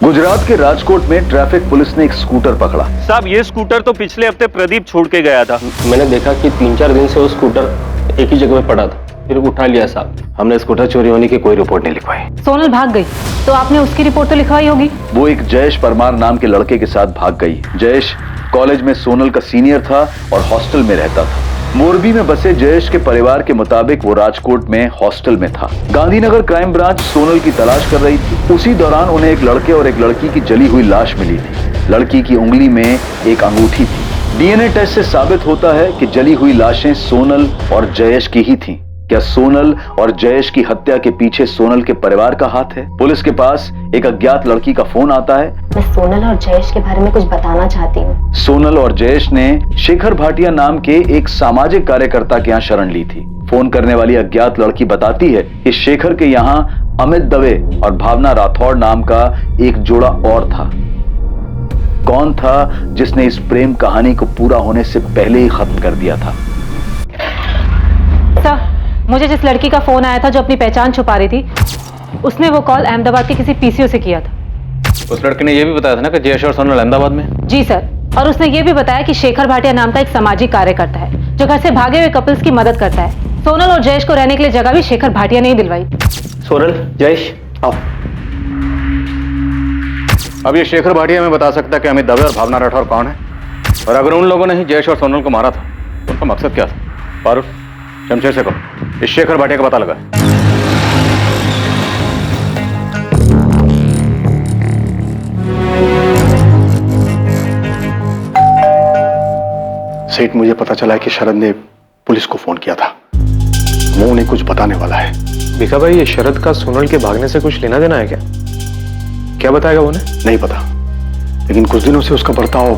गुजरात के राजकोट में traffic police ने एक स्कूटर पकड़ा। साहब ये स्कूटर तो पिछले हफ्ते प्रदीप छोड़ के गया था। मैंने देखा कि 3-4 दिन से वो स्कूटर एक ही जगह पे पड़ा था, फिर उठा लिया साहब। हमने स्कूटर चोरी होने की कोई रिपोर्ट नहीं लिखवाई। सोनल भाग गई तो आपने उसकी रिपोर्ट तो लिखवाई होगी। वो एक जयेश परमार नाम के लड़के के साथ भाग गई। जयेश कॉलेज में सोनल का सीनियर था और हॉस्टल में रहता था। मोरबी में बसे जयेश के परिवार के मुताबिक वो राजकोट में हॉस्टल में था। गांधीनगर क्राइम ब्रांच सोनल की तलाश कर रही थी। उसी दौरान उन्हें एक लड़के और एक लड़की की जली हुई लाश मिली थी। लड़की की उंगली में एक अंगूठी थी। डीएनए टेस्ट से साबित होता है कि जली हुई लाशें सोनल और जयेश की ही थीं। क्या सोनल और जयेश की हत्या के पीछे सोनल के परिवार का हाथ है? पुलिस के पास एक अज्ञात लड़की का फोन आता है। मैं सोनल और जयेश के बारे में कुछ बताना चाहती हूँ। सोनल और जयेश ने शेखर भाटिया नाम के एक सामाजिक कार्यकर्ता के यहाँ शरण ली थी। फोन करने वाली अज्ञात लड़की बताती है कि शेखर के यहाँ अमित दवे और भावना राठौड़ नाम का एक जोड़ा और था। कौन था जिसने इस प्रेम कहानी को पूरा होने से पहले ही खत्म कर दिया था? सर, मुझे जिस लड़की का फोन आया था जो अपनी पहचान छुपा रही थी, उसने वो कॉल अहमदाबाद के किसी पीसीओ से किया था। उस लड़के ने यह भी बताया था ना कि जयेश और सोनल अहमदाबाद में। जी सर, और उसने ये भी बताया कि शेखर भाटिया नाम का एक सामाजिक कार्यकर्ता है जो घर से भागे हुए कपल्स की मदद करता है। सोनल और जयेश को रहने के लिए जगह भी शेखर भाटिया ने ही दिलवाई। सोनल, जयेश, आओ। अब ये शेखर भाटिया में बता सकता है कि अमित दवे और भावना राठौर कौन है, और अगर उन लोगों ने ही जयेश और सोनल को मारा था तो उनका मकसद क्या था? फारूक, शमशेर से कहो इस शेखर भाटिया का पता लगा। सेठ, मुझे पता चला है कि शरद ने पुलिस को फोन किया था। वो उन्हें कुछ बताने वाला है। भिखा भाई, ये शरद का सोनल के भागने से कुछ लेना देना है क्या? क्या बताएगा उन्हें? नहीं पता, लेकिन कुछ दिनों से उसका बर्ताव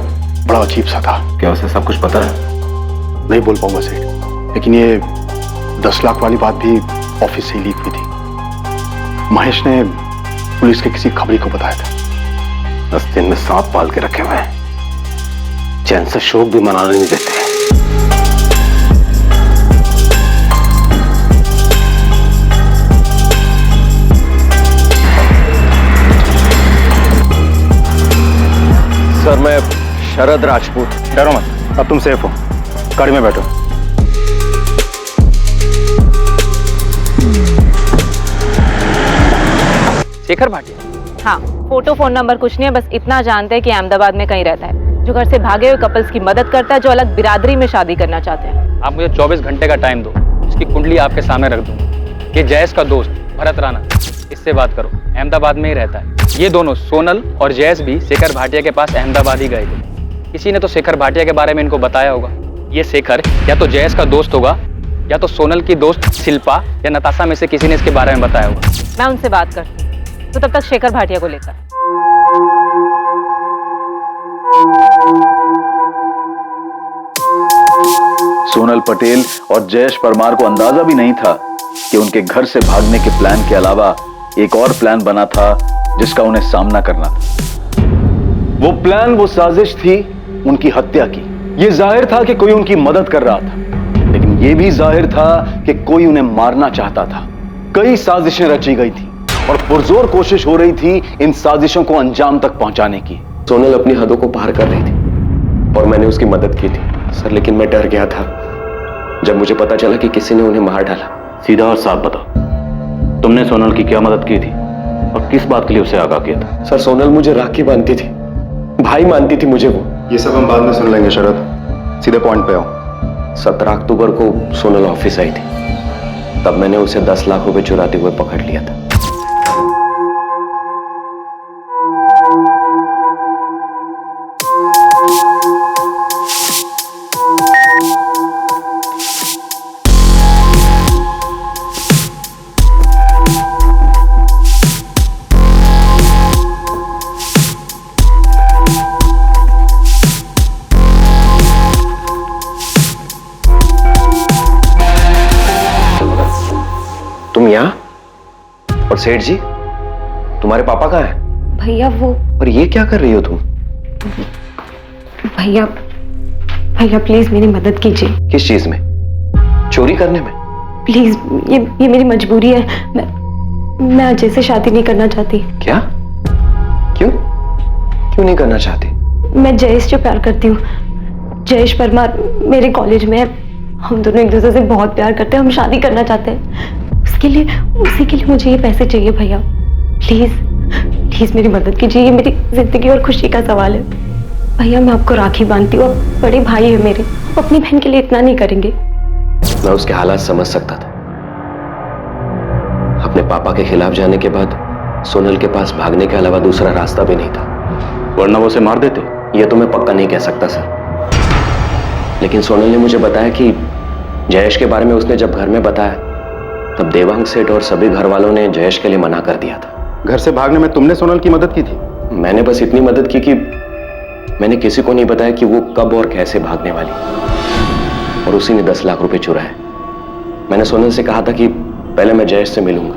बड़ा अजीब सा था। क्या उसे सब कुछ पता है? नहीं बोल पाऊंगा सेठ, लेकिन ये 10 लाख वाली बात भी ऑफिस से ही लीक हुई थी। महेश ने पुलिस के किसी खबरी को बताया था। 10 दिन में सांप पाल के रखे हुए हैं, चैन से शोक भी मनाने नहीं देते। सर, मैं शरद राजपूत। डरो मत, अब तुम सेफ हो। गाड़ी में बैठो। शेखर भाटिया? हाँ, फोटो फोन नंबर कुछ नहीं है, बस इतना जानते हैं कि अहमदाबाद में कहीं रहता है, जो घर से भागे हुए कपल्स की मदद करता है जो अलग बिरादरी में शादी करना चाहते हैं। आप मुझे 24 घंटे का टाइम दो, इसकी कुंडली आपके सामने रख दूंगा। ये जयेश का दोस्त भरत राणा, इससे बात करो, अहमदाबाद में ही रहता है। ये दोनों सोनल और जयेश भी शेखर भाटिया के पास अहमदाबाद ही गए थे। किसी ने तो शेखर भाटिया के बारे में इनको बताया होगा। ये शेखर या तो जयेश का दोस्त होगा या तो सोनल की दोस्त शिल्पा या नताशा में से किसी ने इसके बारे में बताया होगा। मैं उनसे बात करती हूँ, तो तब तक शेखर भाटिया को लेकर। सोनल पटेल और जयेश परमार को अंदाजा भी नहीं था कि उनके घर से भागने के प्लान के अलावा एक और प्लान बना था जिसका उन्हें सामना करना था। वो प्लान, वो साजिश थी उनकी हत्या की। ये जाहिर था कि कोई उनकी मदद कर रहा था, लेकिन ये भी जाहिर था कि कोई उन्हें मारना चाहता था। कई साजिशें रची गई थी और पुरजोर कोशिश हो रही थी इन साजिशों को अंजाम तक पहुंचाने की। सोनल अपनी हदों को पार कर रही थी और मैंने उसकी मदद की थी सर, लेकिन मैं डर गया था जब मुझे पता चला कि किसी ने उन्हें मार डाला। सीधा और साफ बताओ, तुमने सोनल की क्या मदद की थी और किस बात के लिए उसे आगाह किया था? सर, सोनल मुझे राखी बांधती थी, भाई मानती थी मुझे वो। ये सब हम बाद में सुन लेंगे शरद, सीधे पॉइंट पे आओ। 17 अक्टूबर को सोनल ऑफिस आई थी, तब मैंने उसे 10 लाख रुपए चुराते हुए पकड़ लिया था। तुम यहाँ? और सेठ जी, तुम्हारे पापा कहाँ हैं? भैया वो, और ये क्या कर रही हो तुम? भैया भैया प्लीज मेरी मदद कीजिए। किस चीज में? चोरी करने में? प्लीज, ये मेरी मजबूरी है। मैं अजय से शादी नहीं करना चाहती। क्या? क्यों? क्यों नहीं करना चाहती? मैं जयेश से प्यार करती हूँ। जयेश परमार मेरे कॉलेज में है। हम दोनों एक दूसरे से बहुत प्यार करते हैं। हम शादी करना चाहते हैं। उसी के लिए मुझे ये पैसे चाहिए भैया। प्लीज प्लीज मेरी मदद कीजिए। ये मेरी जिंदगी और खुशी का सवाल है भैया। मैं आपको राखी बांधती हूँ। आप बड़े भाई है मेरे। आप अपनी बहन के लिए इतना नहीं करेंगे? मैं उसके हालात समझ सकता था। अपने पापा के खिलाफ जाने के बाद सोनल के पास भागने के अलावा दूसरा रास्ता भी नहीं था, वरना वो उसे मार देते। यह तो मैं पक्का नहीं कह सकता सर, लेकिन सोनल ने मुझे बताया कि जयेश के बारे में उसने जब घर में बताया तब देवांग सेठ और सभी घर वालों ने जयेश के लिए मना कर दिया था। घर से भागने में तुमने सोनल की मदद की थी? मैंने बस इतनी मदद की कि मैंने किसी को नहीं बताया कि वो कब और कैसे भागने वाली, और उसी ने 10 लाख रुपए चुराए। मैंने सोनल से कहा था कि पहले मैं जयेश से मिलूंगा,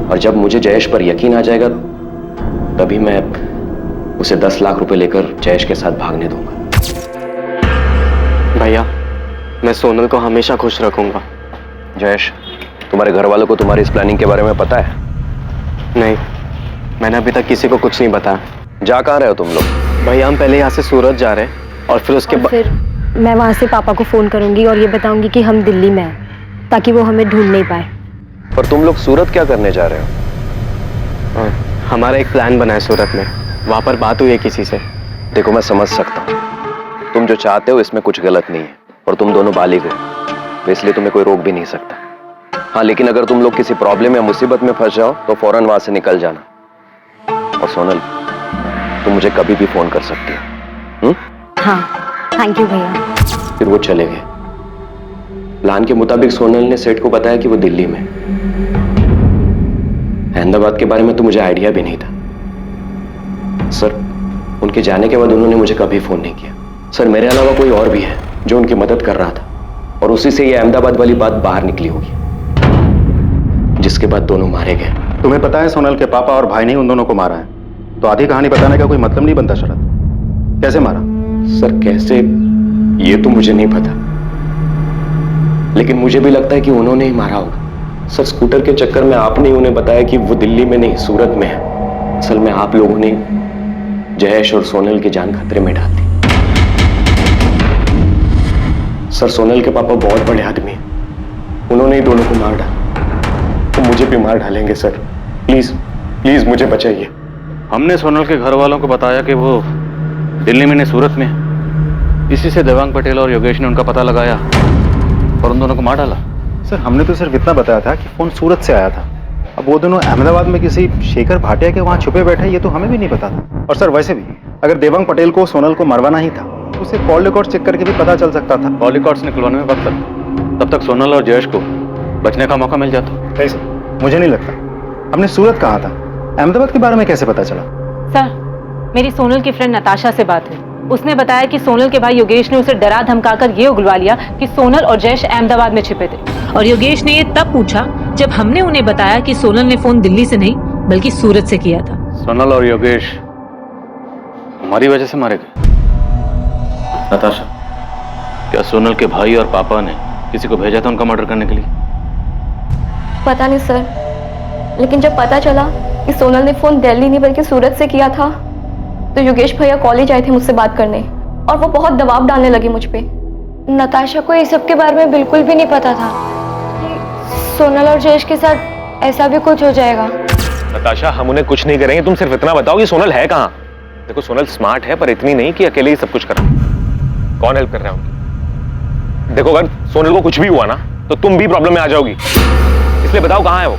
और जब मुझे जयेश पर यकीन आ जाएगा तभी मैं उसे 10 लाख रुपए लेकर जयेश के साथ भागने दूंगा। भैया, मैं सोनल को हमेशा खुश रखूंगा। जयेश, तुम्हारे घर वालों को तुम्हारी इस प्लानिंग के बारे में पता है? नहीं, मैंने अभी तक किसी को कुछ नहीं बताया। जा कहाँ रहे हो तुम लोग? भैया, हम पहले यहाँ से सूरत जा रहे हैं और फिर उसके बाद फिर मैं वहाँ से पापा को फोन करूंगी और ये बताऊंगी कि हम दिल्ली में हैं, ताकि वो हमें ढूंढ नहीं पाए। पर तुम लोग सूरत क्या करने जा रहे हो? हमारा एक प्लान बना है सूरत में, वहाँ पर बात हुई है किसी से। देखो, मैं समझ सकता हूँ, तुम जो चाहते हो इसमें कुछ गलत नहीं है, और तुम दोनों बालिग हो, तो इसलिए तुम्हें कोई रोक भी नहीं सकता। हाँ, लेकिन अगर तुम लोग किसी प्रॉब्लम या मुसीबत में फंस जाओ तो फौरन वहां से निकल जाना। और सोनल, तुम मुझे कभी भी फोन कर सकती हो। हाँ, थैंक यू भैया। फिर वो चले गए। प्लान के मुताबिक सोनल ने सेठ को बताया कि वो दिल्ली में। अहमदाबाद के बारे में तो मुझे आइडिया भी नहीं था सर। उनके जाने के बाद उन्होंने मुझे कभी फोन नहीं किया। सर, मेरे अलावा कोई और भी है जो उनकी मदद कर रहा था, और उसी से ये अहमदाबाद वाली बात बाहर निकली होगी, जिसके बाद दोनों मारे गए। तुम्हें पता है सोनल के पापा और भाई ने उन दोनों को मारा है, तो आधी कहानी बताने का कोई मतलब नहीं बनता शरद। कैसे मारा? सर, कैसे ये तो मुझे नहीं पता, लेकिन मुझे भी लगता है कि उन्होंने ही मारा होगा। सर, स्कूटर के चक्कर में आपने उन्हें बताया कि वो दिल्ली में नहीं सूरत में है। असल में आप लोगों ने जयेश और सोनल की जान खतरे में डाल दी। सर, सोनल के पापा बहुत बड़े आदमी हैं, उन्होंने ही दोनों को मार डाला, तो मुझे भी मार डालेंगे। सर, प्लीज प्लीज मुझे बचाइए। हमने सोनल के घर वालों को बताया कि वो दिल्ली में नहीं सूरत में है। इसी से देवांग पटेल और योगेश ने उनका पता लगाया और उन दोनों को मार डाला। सर, हमने तो सिर्फ इतना बताया था कि फोन सूरत से आया था। अब वो दोनों अहमदाबाद में किसी शेखर भाटिया के वहां छुपे बैठे, ये तो हमें भी नहीं पता था। और सर, वैसे भी अगर देवांग पटेल को सोनल को मरवाना ही था तो उसे कॉल रिकॉर्ड चेक करके भी पता चल सकता था। कॉल रिकॉर्ड्स निकलवाने में वक्त लगता, तब तक सोनल और जयेश को बचने का मौका मिल जाता। नहीं सर, मुझे नहीं लगता। हमने सूरत कहा था, अहमदाबाद के बारे में कैसे पता चला? सर, मेरी सोनल की फ्रेंड नताशा से बात हुई। उसने बताया कि सोनल के भाई योगेश ने उसे डरा धमकाकर ये उगलवा लिया कि सोनल और जयेश अहमदाबाद में छिपे थे, और योगेश ने ये तब पूछा जब हमने उन्हें बताया कि सोनल ने फोन दिल्ली से नहीं बल्कि सूरत से किया था। सोनल और योगेश हमारी वजह से मारे गए। नताशा, क्या सोनल के भाई और पापा ने किसी को भेजा था उनका मर्डर करने के लिए? पता नहीं सर, लेकिन जब पता चला कि सोनल ने फोन दिल्ली नहीं बल्कि सूरत से किया था, तो योगेश भैया कॉलेज आए थे मुझसे बात करने, और वो बहुत दबाव डालने लगे मुझ पे। नताशा को इस सब के बारे में बिल्कुल भी नहीं पता था कि सोनल और जयेश के साथ ऐसा भी कुछ हो जाएगा। नताशा, हम उन्हें कुछ नहीं करेंगे, तुम सिर्फ इतना बताओ कि सोनल है कहाँ। देखो, सोनल स्मार्ट है, पर इतनी नहीं कि अकेले ही सब कुछ करा। कौन हेल्प कर रहा है उनकी? देखो, अगर सोनल को कुछ भी हुआ ना तो तुम भी प्रॉब्लम में आ जाओगी, इसलिए बताओ कहाँ है वो?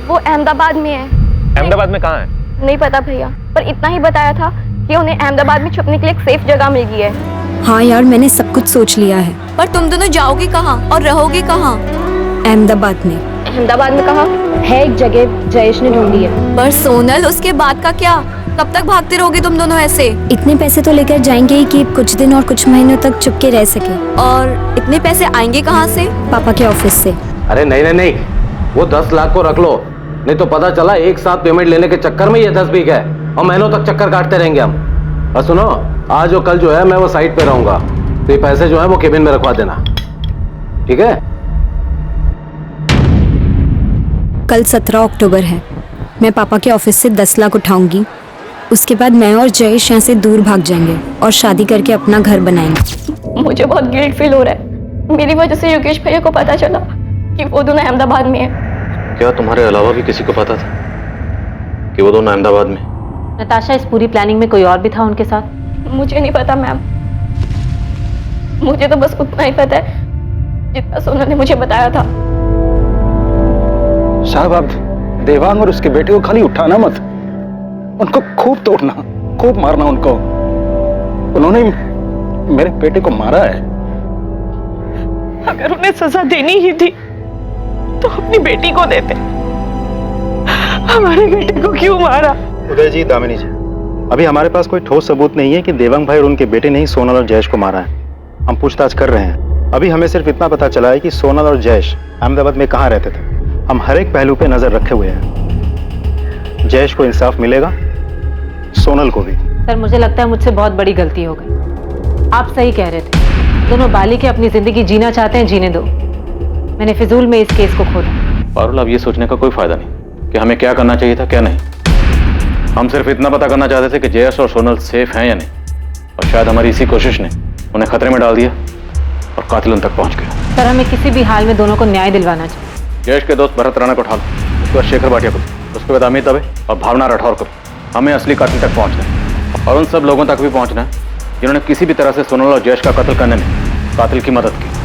वो अहमदाबाद में है। अहमदाबाद में कहाँ है? नहीं पता भैया, पर इतना ही बताया था कि उन्हें अहमदाबाद में छुपने के लिए एक सेफ जगह मिल गई है। हाँ यार, मैंने सब कुछ सोच लिया है। पर तुम दोनों जाओगे कहाँ और रहोगे कहाँ? अहमदाबाद में। अहमदाबाद में कहाँ? है एक जगह जयेश ने ढूंढी है। पर सोनल, उसके बाद का क्या? कब तक भागते रहोगे तुम दोनों ऐसे? इतने पैसे तो लेकर जाएंगे ही कि कुछ दिन और कुछ महीनों तक चुपके रह सके। और इतने पैसे आएंगे कहाँ से? पापा के ऑफिस से। अरे नहीं नहीं नहीं, वो 10 लाख को रख लो, नहीं तो पता चला एक साथ पेमेंट लेने के चक्कर में ये 10 बीघ है और महीनों तक चक्कर काटते रहेंगे हम। और सुनो, आज और कल जो है मैं वो साइट पे रहूंगा, तो ये पैसे जो है वो केबिन में रखवा देना, ठीक है? कल 17 अक्टूबर है। मैं पापा के ऑफिस से 10 लाख उठाऊंगी उसके बाद मैं और जयेश यहाँ से दूर भाग जाएंगे और शादी करके अपना घर बनाएंगे। मुझे बहुत गिल्ट फील हो रहा है। मेरी वजह से योगेश भैया को पता चला कि वो दोनों अहमदाबाद में हैं। क्या तुम्हारे अलावा भी किसी को पता था कि वो दोनों अहमदाबाद में? नताशा, इस पूरी प्लानिंग में कोई और भी था उनके साथ? मुझे नहीं पता मैम, मुझे तो बस उतना ही पता है जितना सोनल ने मुझे बताया था। साहब, आप देवांग और उसके बेटे को खाली उठाना मत, उनको खूब तोड़ना, खूब मारना उनको। उन्होंने मेरे बेटे को मारा है। अगर उन्हें सजा देनी ही थी तो अपनी बेटी को देते, हमारे बेटे को क्यों मारा? उदय जी, दामिनी जी, अभी हमारे पास कोई ठोस सबूत नहीं है कि देवांग भाई और उनके बेटे ने ही सोनल और जयेश को मारा है। हम पूछताछ कर रहे हैं। अभी हमें सिर्फ इतना पता चला है कि सोनल और जयेश अहमदाबाद में कहाँ रहते थे। हम हर एक पहलू पे नजर रखे हुए हैं। जयेश को इंसाफ मिलेगा, सोनल को भी। सर, मुझे लगता है मुझसे बहुत बड़ी गलती हो गई। आप सही कह रहे थे, दोनों बालिग अपनी जिंदगी जीना चाहते हैं, जीने दो। मैंने फिजूल में इस केस को खोला। पारुल, अब ये सोचने का कोई फायदा नहीं कि हमें क्या करना चाहिए था, क्या नहीं। हम सिर्फ इतना पता करना चाहते थे कि जयेश और सोनल सेफ हैं या नहीं, और शायद हमारी इसी कोशिश ने उन्हें खतरे में डाल दिया और कातिल उन तक पहुंच गया। सर, हमें किसी भी हाल में दोनों को न्याय दिलवाना चाहिए। जयेश के दोस्त भरत राणा को उठा लो, उसके बाद शेखर भाटिया को, उसके बाद अमित दवे और भावना राठौर को। हमें असली कातिल तक पहुंचना है, और उन सब लोगों तक भी पहुंचना है जिन्होंने किसी भी तरह से सोनल और जयेश का कत्ल करने में कातिल की मदद की।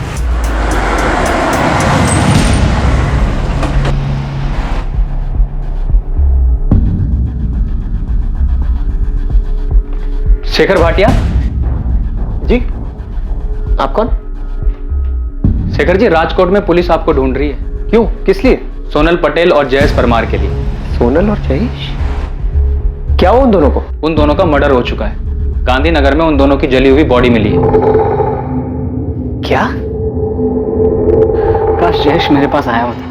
शेखर भाटिया जी, आप कौन? शेखर जी, राजकोट में पुलिस आपको ढूंढ रही है। क्यों, किस लिए? सोनल पटेल और जयेश परमार के लिए। सोनल और जयेश? क्या उन दोनों को? उन दोनों का मर्डर हो चुका है। गांधीनगर में उन दोनों की जली हुई बॉडी मिली है। क्या? काश जयेश मेरे पास आया होता,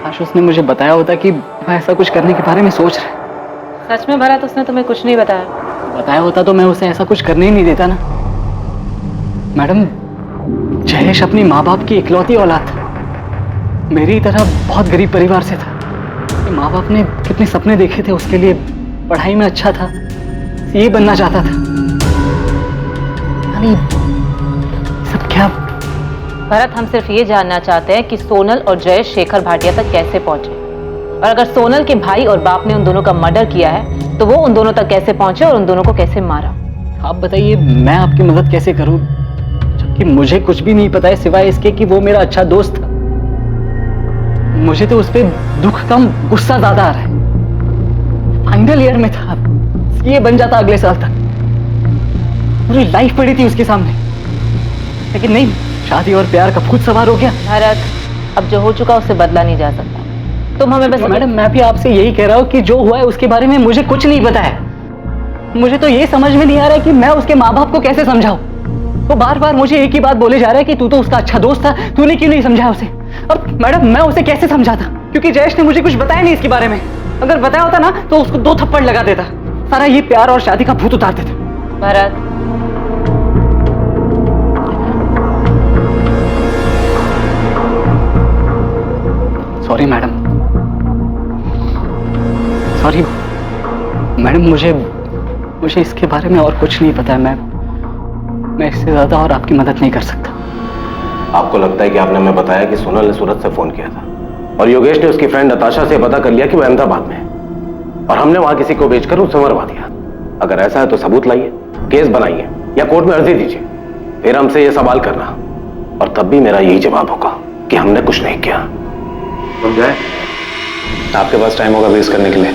काश उसने मुझे बताया होता कि मैं ऐसा कुछ करने के बारे में सोच रहा। सच में भरत, उसने तुम्हें कुछ नहीं बताया? बताया होता तो मैं उसे ऐसा कुछ करने ही नहीं देता ना। मैडम, जयेश अपनी माँ बाप की इकलौती औलाद था। मेरी तरह बहुत गरीब परिवार से था। माँ बाप ने कितने सपने देखे थे उसके लिए, पढ़ाई में अच्छा था, ये बनना चाहता था। यानी सब क्या? भरत, हम सिर्फ ये जानना चाहते हैं कि सोनल और जयेश शेखर भाटिया तक कैसे पहुंचे, और अगर सोनल के भाई और बाप ने उन दोनों का मर्डर किया है तो वो उन दोनों तक कैसे पहुंचे और उन दोनों को कैसे मारा। आप बताइए, मैं आपकी मदद कैसे करूं जबकि मुझे कुछ भी नहीं पता है सिवाय इसके कि वो मेरा अच्छा दोस्त था। मुझे तो उस पर दुख कम गुस्सा ज्यादा आ रहा है। फाइनल ईयर में था, ये बन जाता अगले साल तक। पूरी लाइफ पड़ी थी उसके सामने, लेकिन नहीं, शादी और प्यार का भूत सवार हो गया। भरत, अब जो हो चुका उससे बदला नहीं जा सकता। तुम हमें बस। मैडम, मैं भी आपसे यही कह रहा हूँ कि जो हुआ है उसके बारे में मुझे कुछ नहीं पता है। मुझे तो ये समझ में नहीं आ रहा है कि मैं उसके माँ बाप को कैसे समझाऊं। वो बार बार मुझे एक ही बात बोले जा रहा है कि तू तो उसका अच्छा दोस्त था, तूने क्यों नहीं समझाया उसे। अब मैडम, मैं उसे कैसे समझाता, क्योंकि जयेश ने मुझे कुछ बताया नहीं इसके बारे में। अगर बताया होता ना तो उसको 2 थप्पड़ लगा देता, सारा ये प्यार और शादी का भूत उतार देता। Bharat, sorry madam, sorry madam, मुझे इसके बारे में और कुछ नहीं पता है। मैं इससे ज्यादा और आपकी मदद नहीं कर सकता। आपको लगता है कि आपने हमें बताया कि सोनल ने सूरत से फोन किया था और योगेश ने उसकी फ्रेंड नताशा से पता कर लिया कि वो अहमदाबाद में है, और हमने वहां किसी को बेचकर उसे मरवा दिया। अगर ऐसा है तो सबूत लाइए, केस बनाइए या कोर्ट में अर्जी दीजिए, फिर हमसे ये सवाल करना, और तब भी मेरा यही जवाब होगा कि हमने कुछ नहीं किया। समझाए? आपके पास टाइम होगा बेस करने के लिए,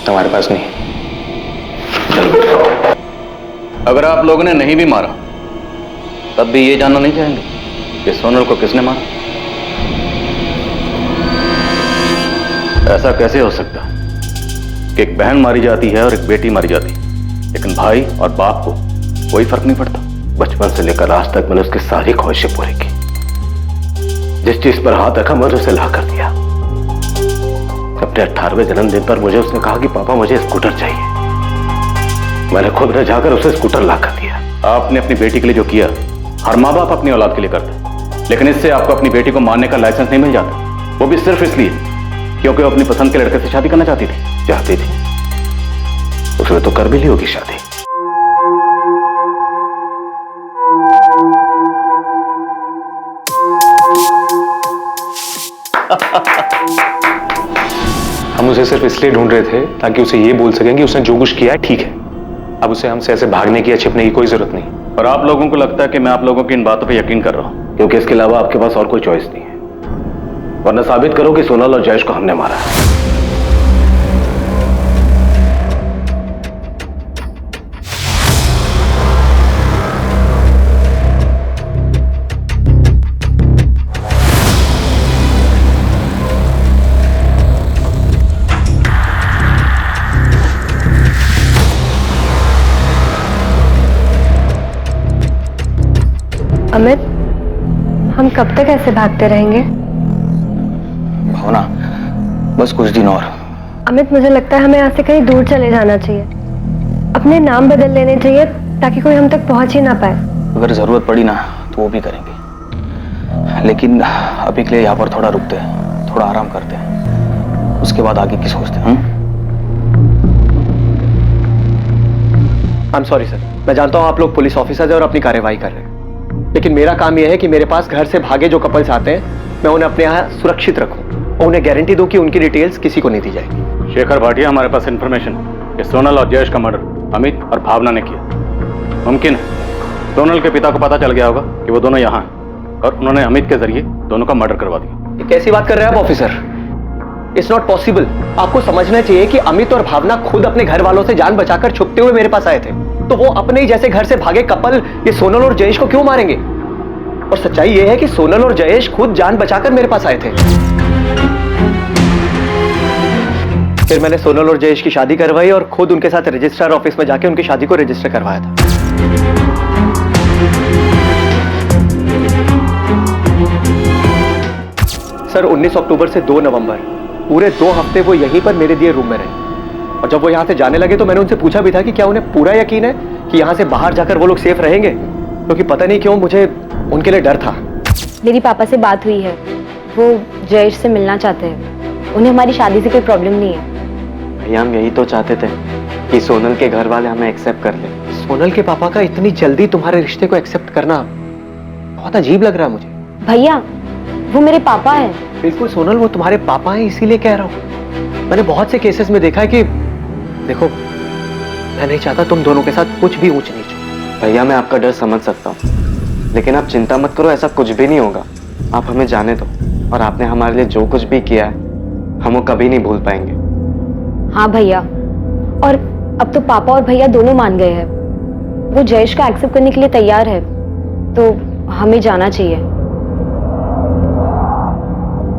हमारे पास नहीं। चलो, अगर आप लोगों ने नहीं भी मारा तब भी ये जानना नहीं चाहेंगे कि सोनल को किसने मारा? ऐसा कैसे हो सकता कि एक बहन मारी जाती है और एक बेटी मारी जाती है, लेकिन भाई और बाप को कोई फर्क नहीं पड़ता? बचपन से लेकर आज तक मैंने उसकी सारी ख्वाहिशें पूरी की। जिस चीज पर हाथ रखा मैंने उसे ला कर दिया। अपने 18वें जन्मदिन पर मुझे उसने कहा कि पापा मुझे स्कूटर चाहिए। मैंने खुद ने जाकर उसे स्कूटर ला कर दिया। आपने अपनी बेटी के लिए जो किया हर माँ बाप अपनी औलाद के लिए करता, लेकिन इससे आपको अपनी बेटी को मारने का लाइसेंस नहीं मिल जाता, वो भी सिर्फ इसलिए क्योंकि वो अपनी पसंद के लड़के से शादी करना चाहती थी। उसने तो कर भी ली होगी शादी। हम उसे सिर्फ इसलिए ढूंढ रहे थे ताकि उसे ये बोल सकें कि उसने जो कुछ किया है ठीक है। अब उसे हमसे ऐसे भागने की या छिपने की कोई जरूरत नहीं। और आप लोगों को लगता है कि मैं आप लोगों की इन बातों पे यकीन कर रहा हूं, क्योंकि इसके अलावा आपके पास और कोई चॉइस नहीं है। वरना साबित करो कि सोनल और जयेश को हमने मारा है। अमित, हम कब तक ऐसे भागते रहेंगे? भावना, बस कुछ दिन और। अमित, मुझे लगता है हमें यहाँ से कहीं दूर चले जाना चाहिए। अपने नाम बदल लेने चाहिए ताकि कोई हम तक पहुंच ही ना पाए। अगर जरूरत पड़ी ना तो वो भी करेंगे, लेकिन अभी के लिए यहाँ पर थोड़ा रुकते हैं, थोड़ा आराम करते हैं, उसके बाद आगे की सोचते हैं। आई एम सॉरी सर, मैं जानता हूँ आप लोग पुलिस ऑफिसर्स हैं और अपनी कार्यवाही कर रहे हैं, लेकिन मेरा काम यह है कि मेरे पास घर से भागे जो कपल्स आते हैं मैं उन्हें अपने यहाँ सुरक्षित रखूं और उन्हें गारंटी दूं कि उनकी डिटेल्स किसी को नहीं दी जाएगी। शेखर भाटिया, हमारे पास इंफॉर्मेशन कि सोनल और जयेश का मर्डर अमित और भावना ने किया। मुमकिन है सोनल के पिता को पता चल गया होगा कि वो दोनों यहाँ हैं और उन्होंने अमित के जरिए दोनों का मर्डर करवा दिया। ये कैसी बात कर रहे हैं आप ऑफिसर? It's not possible. आपको समझना चाहिए कि अमित और भावना खुद अपने घर वालों से जान बचाकर छुपते हुए मेरे पास आए थे, तो वो अपने ही जैसे घर से भागे कपल ये सोनल और जयेश को क्यों मारेंगे? और सच्चाई ये है कि सोनल और जयेश खुद जान बचाकर मेरे पास आए थे। फिर मैंने सोनल और जयेश की शादी करवाई और खुद उनके साथ रजिस्ट्रार ऑफिस में जाके उनकी शादी को रजिस्टर करवाया था। सर 19 अक्टूबर से 2 नवंबर पूरे 2 हफ्ते वो यहीं पर मेरे दिए रूम में रहे, और जब वो यहां से जाने लगे तो मैंने उनसे पूछा भी था कि क्या उन्हें पूरा यकीन है कि यहां से बाहर जाकर वो लोग सेफ रहेंगे, क्योंकि पता नहीं क्यों मुझे उनके लिए डर था। मेरी पापा से बात हुई है, वो जयेश से मिलना चाहते हैं। उन्हें हमारी शादी से कोई प्रॉब्लम नहीं है। भैया हम यही तो चाहते थे कि सोनल के घर वाले हमें एक्सेप्ट कर ले। सोनल के पापा का इतनी जल्दी तुम्हारे रिश्ते को एक्सेप्ट करना बहुत अजीब लग रहा है मुझे। भैया वो मेरे पापा हैं। बिल्कुल सोनल, वो तुम्हारे पापा हैं, इसीलिए कह रहा हूँ। मैंने बहुत से केसेस में देखा है कि देखो, मैं नहीं चाहता तुम दोनों के साथ कुछ भी ऊंच नीच हो। भैया मैं आपका डर समझ सकता हूँ, लेकिन आप चिंता मत करो, ऐसा कुछ भी नहीं होगा। आप हमें जाने दो, और आपने हमारे लिए जो कुछ भी किया है हम वो कभी नहीं भूल पाएंगे। हाँ भैया, और अब तो पापा और भैया दोनों मान गए हैं। वो जयेश का एक्सेप्ट करने के लिए तैयार है, तो हमें जाना चाहिए।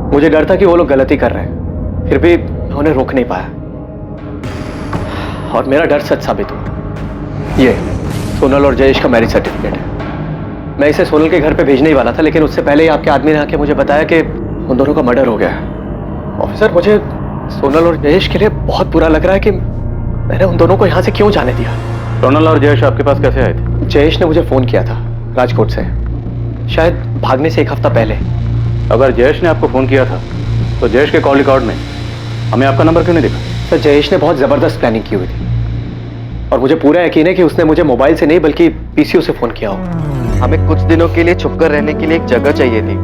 मुझे डर था कि वो लोग गलती कर रहे हैं, फिर भी मैं उन्हें रोक नहीं पाया, और मेरा डर सच साबित हुआ। ये सोनल और जयेश का मैरिज सर्टिफिकेट है। मैं इसे सोनल के घर पे भेजने ही वाला था, लेकिन उससे पहले ही आपके आदमी ने आके मुझे बताया कि उन दोनों का मर्डर हो गया है। ऑफिसर, मुझे सोनल और जयेश के लिए बहुत बुरा लग रहा है कि मैंने उन दोनों को यहाँ से क्यों जाने दिया। सोनल और जयेश आपके पास कैसे आए थे? जयेश ने मुझे फोन किया था राजकोट से, शायद भागने से 1 हफ्ता पहले। अगर जयेश ने आपको फोन किया था तो जयेश के कॉल रिकॉर्ड में हमें आपका नंबर क्यों नहीं दिखा? सर, जयेश ने बहुत जबरदस्त प्लानिंग की हुई थी, और मुझे पूरा यकीन है कि उसने मुझे मोबाइल से नहीं बल्कि पीसीओ से फोन किया हो। हमें कुछ दिनों के लिए छुपकर रहने के लिए एक जगह चाहिए थी।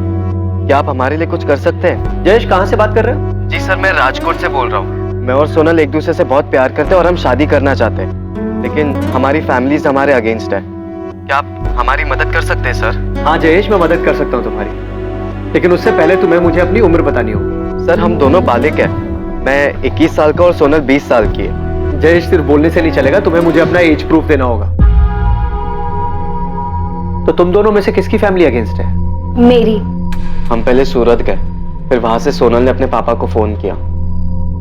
क्या आप हमारे लिए कुछ कर सकते हैं? जयेश, कहाँ से बात कर रहे हो? जी सर, मैं राजकोट से बोल रहा हूँ। मैं और सोनल एक दूसरे से बहुत प्यार करते हैं और हम शादी करना चाहते हैं, लेकिन हमारी फैमिलीज हमारे अगेंस्ट है। क्या आप हमारी मदद कर सकते हैं सर? हाँ जयेश, मैं मदद कर सकता हूँ तुम्हारी, लेकिन उससे पहले तुम्हें मुझे अपनी उम्र बतानी होगी। सर, हम दोनों बालिग हैं। मैं 21 साल का और सोनल 20 साल की है। जयेश, सिर्फ बोलने से नहीं चलेगा, तुम्हें मुझे अपना एज प्रूफ देना होगा। तो तुम दोनों में से किसकी फैमिली अगेंस्ट है? मेरी। हम पहले सूरत गए, फिर वहां से सोनल ने अपने पापा को फोन किया।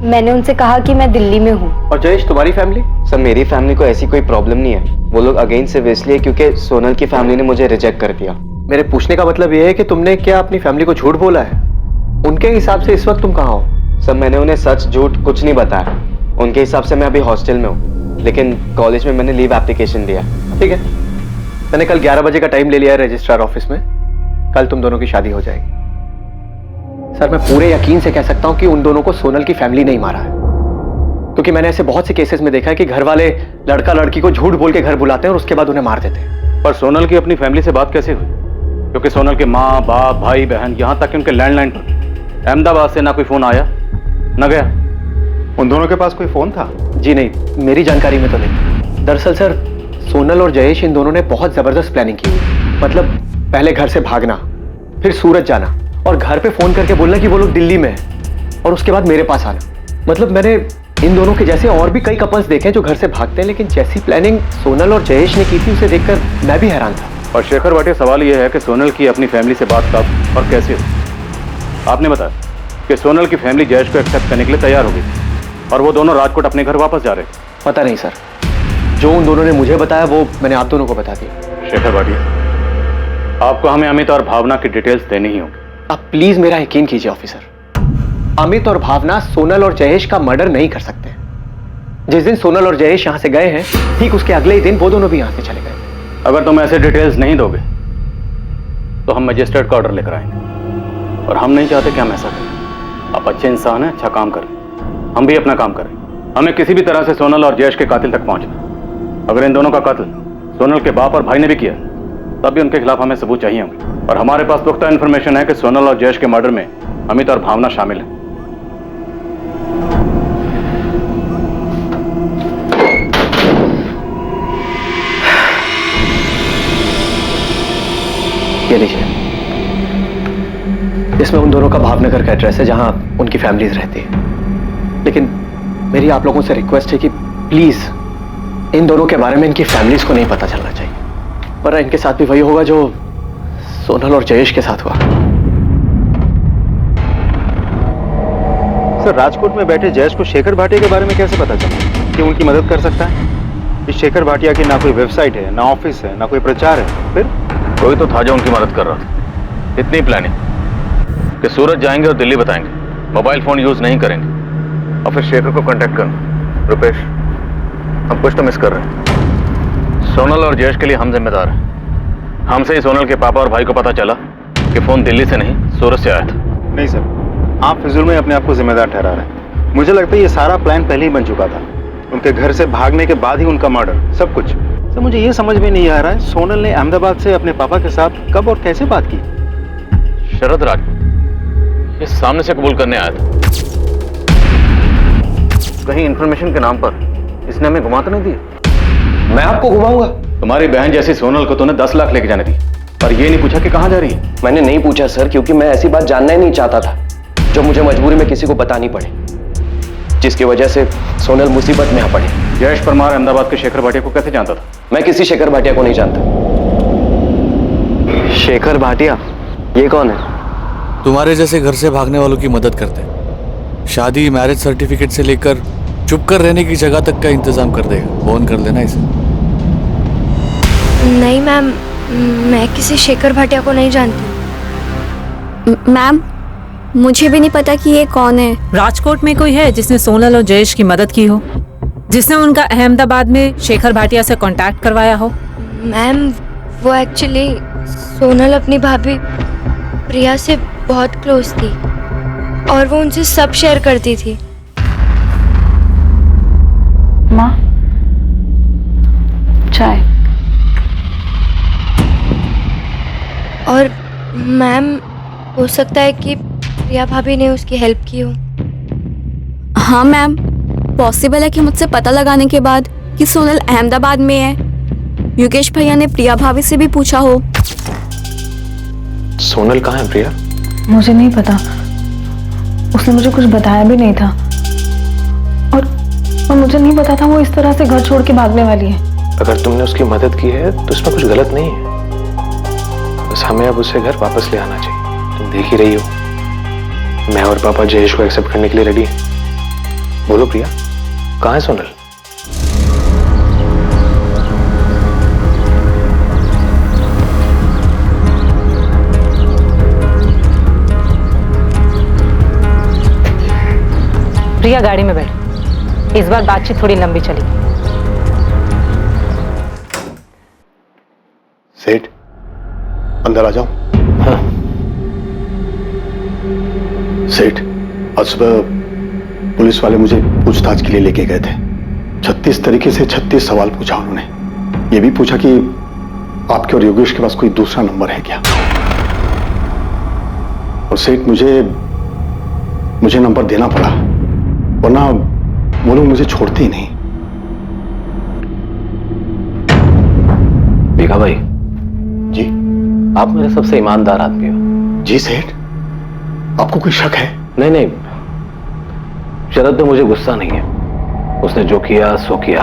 मैंने उनसे कहा कि मैं दिल्ली में हूँ। और जयेश, तुम्हारी फैमिली? सर, मेरी फैमिली को ऐसी कोई प्रॉब्लम नहीं है। वो लोग अगेंस्ट सिर्फ इसलिए क्योंकि सोनल की फैमिली ने मुझे रिजेक्ट कर दिया। मेरे पूछने का मतलब यह है कि तुमने क्या अपनी फैमिली को झूठ बोला है? उनके हिसाब से इस वक्त तुम कहाँ हो? सर, मैंने उन्हें सच झूठ कुछ नहीं बताया। उनके हिसाब से मैं अभी हॉस्टल में हूँ, लेकिन कॉलेज में मैंने लीव एप्लीकेशन दिया। ठीक है, मैंने कल 11 बजे का टाइम ले लिया है रजिस्ट्रार ऑफिस में। कल तुम दोनों की शादी हो जाएगी। सर, मैं पूरे यकीन से कह सकता हूँ कि उन दोनों को सोनल की फैमिली नहीं मारा है। क्योंकि मैंने ऐसे बहुत से केसेस में देखा है कि घर वाले लड़का लड़की को झूठ बोल के घर बुलाते हैं और उसके बाद उन्हें मार देते हैं। पर सोनल की अपनी फैमिली से बात कैसे हुई? क्योंकि सोनल के माँ बाप भाई बहन यहाँ तक कि उनके लैंडलाइन पर अहमदाबाद से ना कोई फोन आया न गया। उन दोनों के पास कोई फोन था? जी नहीं, मेरी जानकारी में तो नहीं। दरअसल सर, सोनल और जयेश इन दोनों ने बहुत जबरदस्त प्लानिंग की हुई। मतलब पहले घर से भागना, फिर सूरत जाना और घर पे फोन करके बोलना कि वो लोग दिल्ली में हैं और उसके बाद मेरे पास आना। मतलब मैंने इन दोनों के जैसे और भी कई कपल्स देखे हैं जो घर से भागते हैं, लेकिन जैसी प्लानिंग सोनल और जयेश ने की थी उसे देखकर मैं भी हैरान था। और शेखर भाटिया, सवाल यह है कि सोनल की अपनी फैमिली से बात कब और कैसे हुई? आपने बताया कि सोनल की फैमिली जयेश को एक्सेप्ट करने के लिए तैयार हो गई और वो दोनों राजकोट अपने घर वापस जा रहे थे। पता नहीं सर, जो उन दोनों ने मुझे बताया वो मैंने आप दोनों को बता दिया। शेखर भाटिया, आपको हमें अमित और भावना की डिटेल्स देनी ही होगी। आप प्लीज मेरा यकीन कीजिए ऑफिसर, अमित और भावना सोनल और जयेश का मर्डर नहीं कर सकते। जिस दिन सोनल और जयेश यहां से गए हैं, ठीक उसके अगले ही दिन वो दोनों भी यहां से चले गए। अगर तुम ऐसे डिटेल्स नहीं दोगे तो हम मजिस्ट्रेट का ऑर्डर लेकर आएंगे और हम नहीं चाहते कि हम ऐसा करें। आप अच्छे इंसान हैं, अच्छा काम करें, हम भी अपना काम करें। हमें किसी भी तरह से सोनल और जयेश के कातिल तक पहुंचना। अगर इन दोनों का कत्ल सोनल के बाप और भाई ने भी किया तब भी उनके खिलाफ हमें सबूत चाहिए होंगे। और हमारे पास पुख्ता इंफॉर्मेशन है कि सोनल और जयेश के मर्डर में अमित और भावना शामिल है। ये लीजिए, इसमें उन दोनों का भावनगर का एड्रेस है जहां उनकी फैमिलीज रहती है। लेकिन मेरी आप लोगों से रिक्वेस्ट है कि प्लीज इन दोनों के बारे में इनकी फैमिलीज को नहीं पता चलना चाहिए, वरना इनके साथ भी वही होगा जो सोनल और जयेश के साथ हुआ। सर, राजकोट में बैठे जयेश को शेखर भाटिया के बारे में कैसे पता चला कि उनकी मदद कर सकता है? इस शेखर भाटिया की ना कोई वेबसाइट है, ना ऑफिस है, ना कोई प्रचार है। फिर कोई तो था जो उनकी मदद कर रहा था। इतनी प्लानिंग कि सूरत जाएंगे और दिल्ली बताएंगे, मोबाइल फोन यूज नहीं करेंगे और फिर शेखर को कांटेक्ट करना। रुपेश, हम कुछ तो मिस कर रहे हैं। सोनल और जयेश के लिए हम जिम्मेदार हैं। हमसे ही सोनल के पापा और भाई को पता चला कि फोन दिल्ली से नहीं सूरत से आया था। नहीं सर, आप फिजूल में अपने आप को जिम्मेदार ठहरा रहे हैं। मुझे लगता है ये सारा प्लान पहले ही बन चुका था। उनके घर से भागने के बाद ही उनका मर्डर, सब कुछ। सर, मुझे ये समझ में नहीं आ रहा है, सोनल ने अहमदाबाद से अपने पापा के साथ कब और कैसे बात की? शरद राज ये सामने से कबूल करने आया था। कहीं इंफॉर्मेशन के नाम पर इसने हमें घुमा तो नहीं दिया? मैं आपको घुमाऊंगा? तुम्हारी बहन जैसी सोनल को तूने 10 लाख लेके जाने दी और ये नहीं पूछा कि कहां जा रही है? मैंने नहीं पूछा सर, क्योंकि मैं ऐसी बात जानना ही नहीं चाहता था जो मुझे मजबूरी में किसी को बतानी पड़े, जिसकी वजह से सोनल मुसीबत में आ पड़े। जयेश परमार अहमदाबाद के शेखर भाटिया को कैसे जानता था? मैं किसी शेखर भाटिया को नहीं जानता। शेखर भाटिया? ये कौन है? तुम्हारे जैसे घर से भागने वालों की मदद करते हैं। शादी, मैरिज सर्टिफिकेट से लेकर चुप कर रहने की जगह तक का इंतजाम कर देगा। फोन कर लेना इसे। नहीं मैम, मैं किसी शेखर भाटिया को नहीं जानती। मैम, मुझे भी नहीं पता कि ये कौन है। राजकोट में कोई है जिसने सोनल और जयेश की मदद की हो, जिसने उनका अहमदाबाद में शेखर भाटिया से कांटेक्ट करवाया हो? मैम, वो एक्चुअली सोनल अपनी भाभी प्रिया से बहुत क्लोज थी और वो उनसे सब शेयर करती थी। माँ, चाय। और मैम, हो सकता है कि प्रिया भाभी ने उसकी हेल्प की हो। हाँ मैम, पॉसिबल है कि मुझसे पता लगाने के बाद कि सोनल अहमदाबाद में है, योगेश भैया ने प्रिया भाभी से भी पूछा हो। सोनल कहाँ है प्रिया? मुझे नहीं पता, उसने मुझे कुछ बताया भी नहीं था और मुझे नहीं पता था वो इस तरह से घर छोड़ के भागने वाली है। अगर तुमने उसकी मदद की है तो इसमें कुछ गलत नहीं है, बस हमें अब उसे घर वापस ले आना चाहिए। तुम देख ही रही हो, मैं और पापा जयेश को एक्सेप्ट करने के लिए रेडी हैं। बोलो प्रिया, कहाँ है सोनल? प्रिया, गाड़ी में बैठ। इस बार बातचीत थोड़ी लंबी चली। सेठ, अंदर आ जाओ। हाँ। सेठ, आज सुबह पुलिस वाले मुझे पूछताछ के लिए लेके गए थे। 36 तरीके से 36 सवाल पूछा उन्होंने। ये भी पूछा कि आपके और योगेश के पास कोई दूसरा नंबर है क्या। और सेठ मुझे नंबर देना पड़ा, वरना वो लोग मुझे छोड़ते ही नहीं। भीखा भाई जी, आप मेरे सबसे ईमानदार आदमी हो। जी सेठ, आपको कोई शक है? नहीं, शरद पे मुझे गुस्सा नहीं है। उसने जो किया सो किया,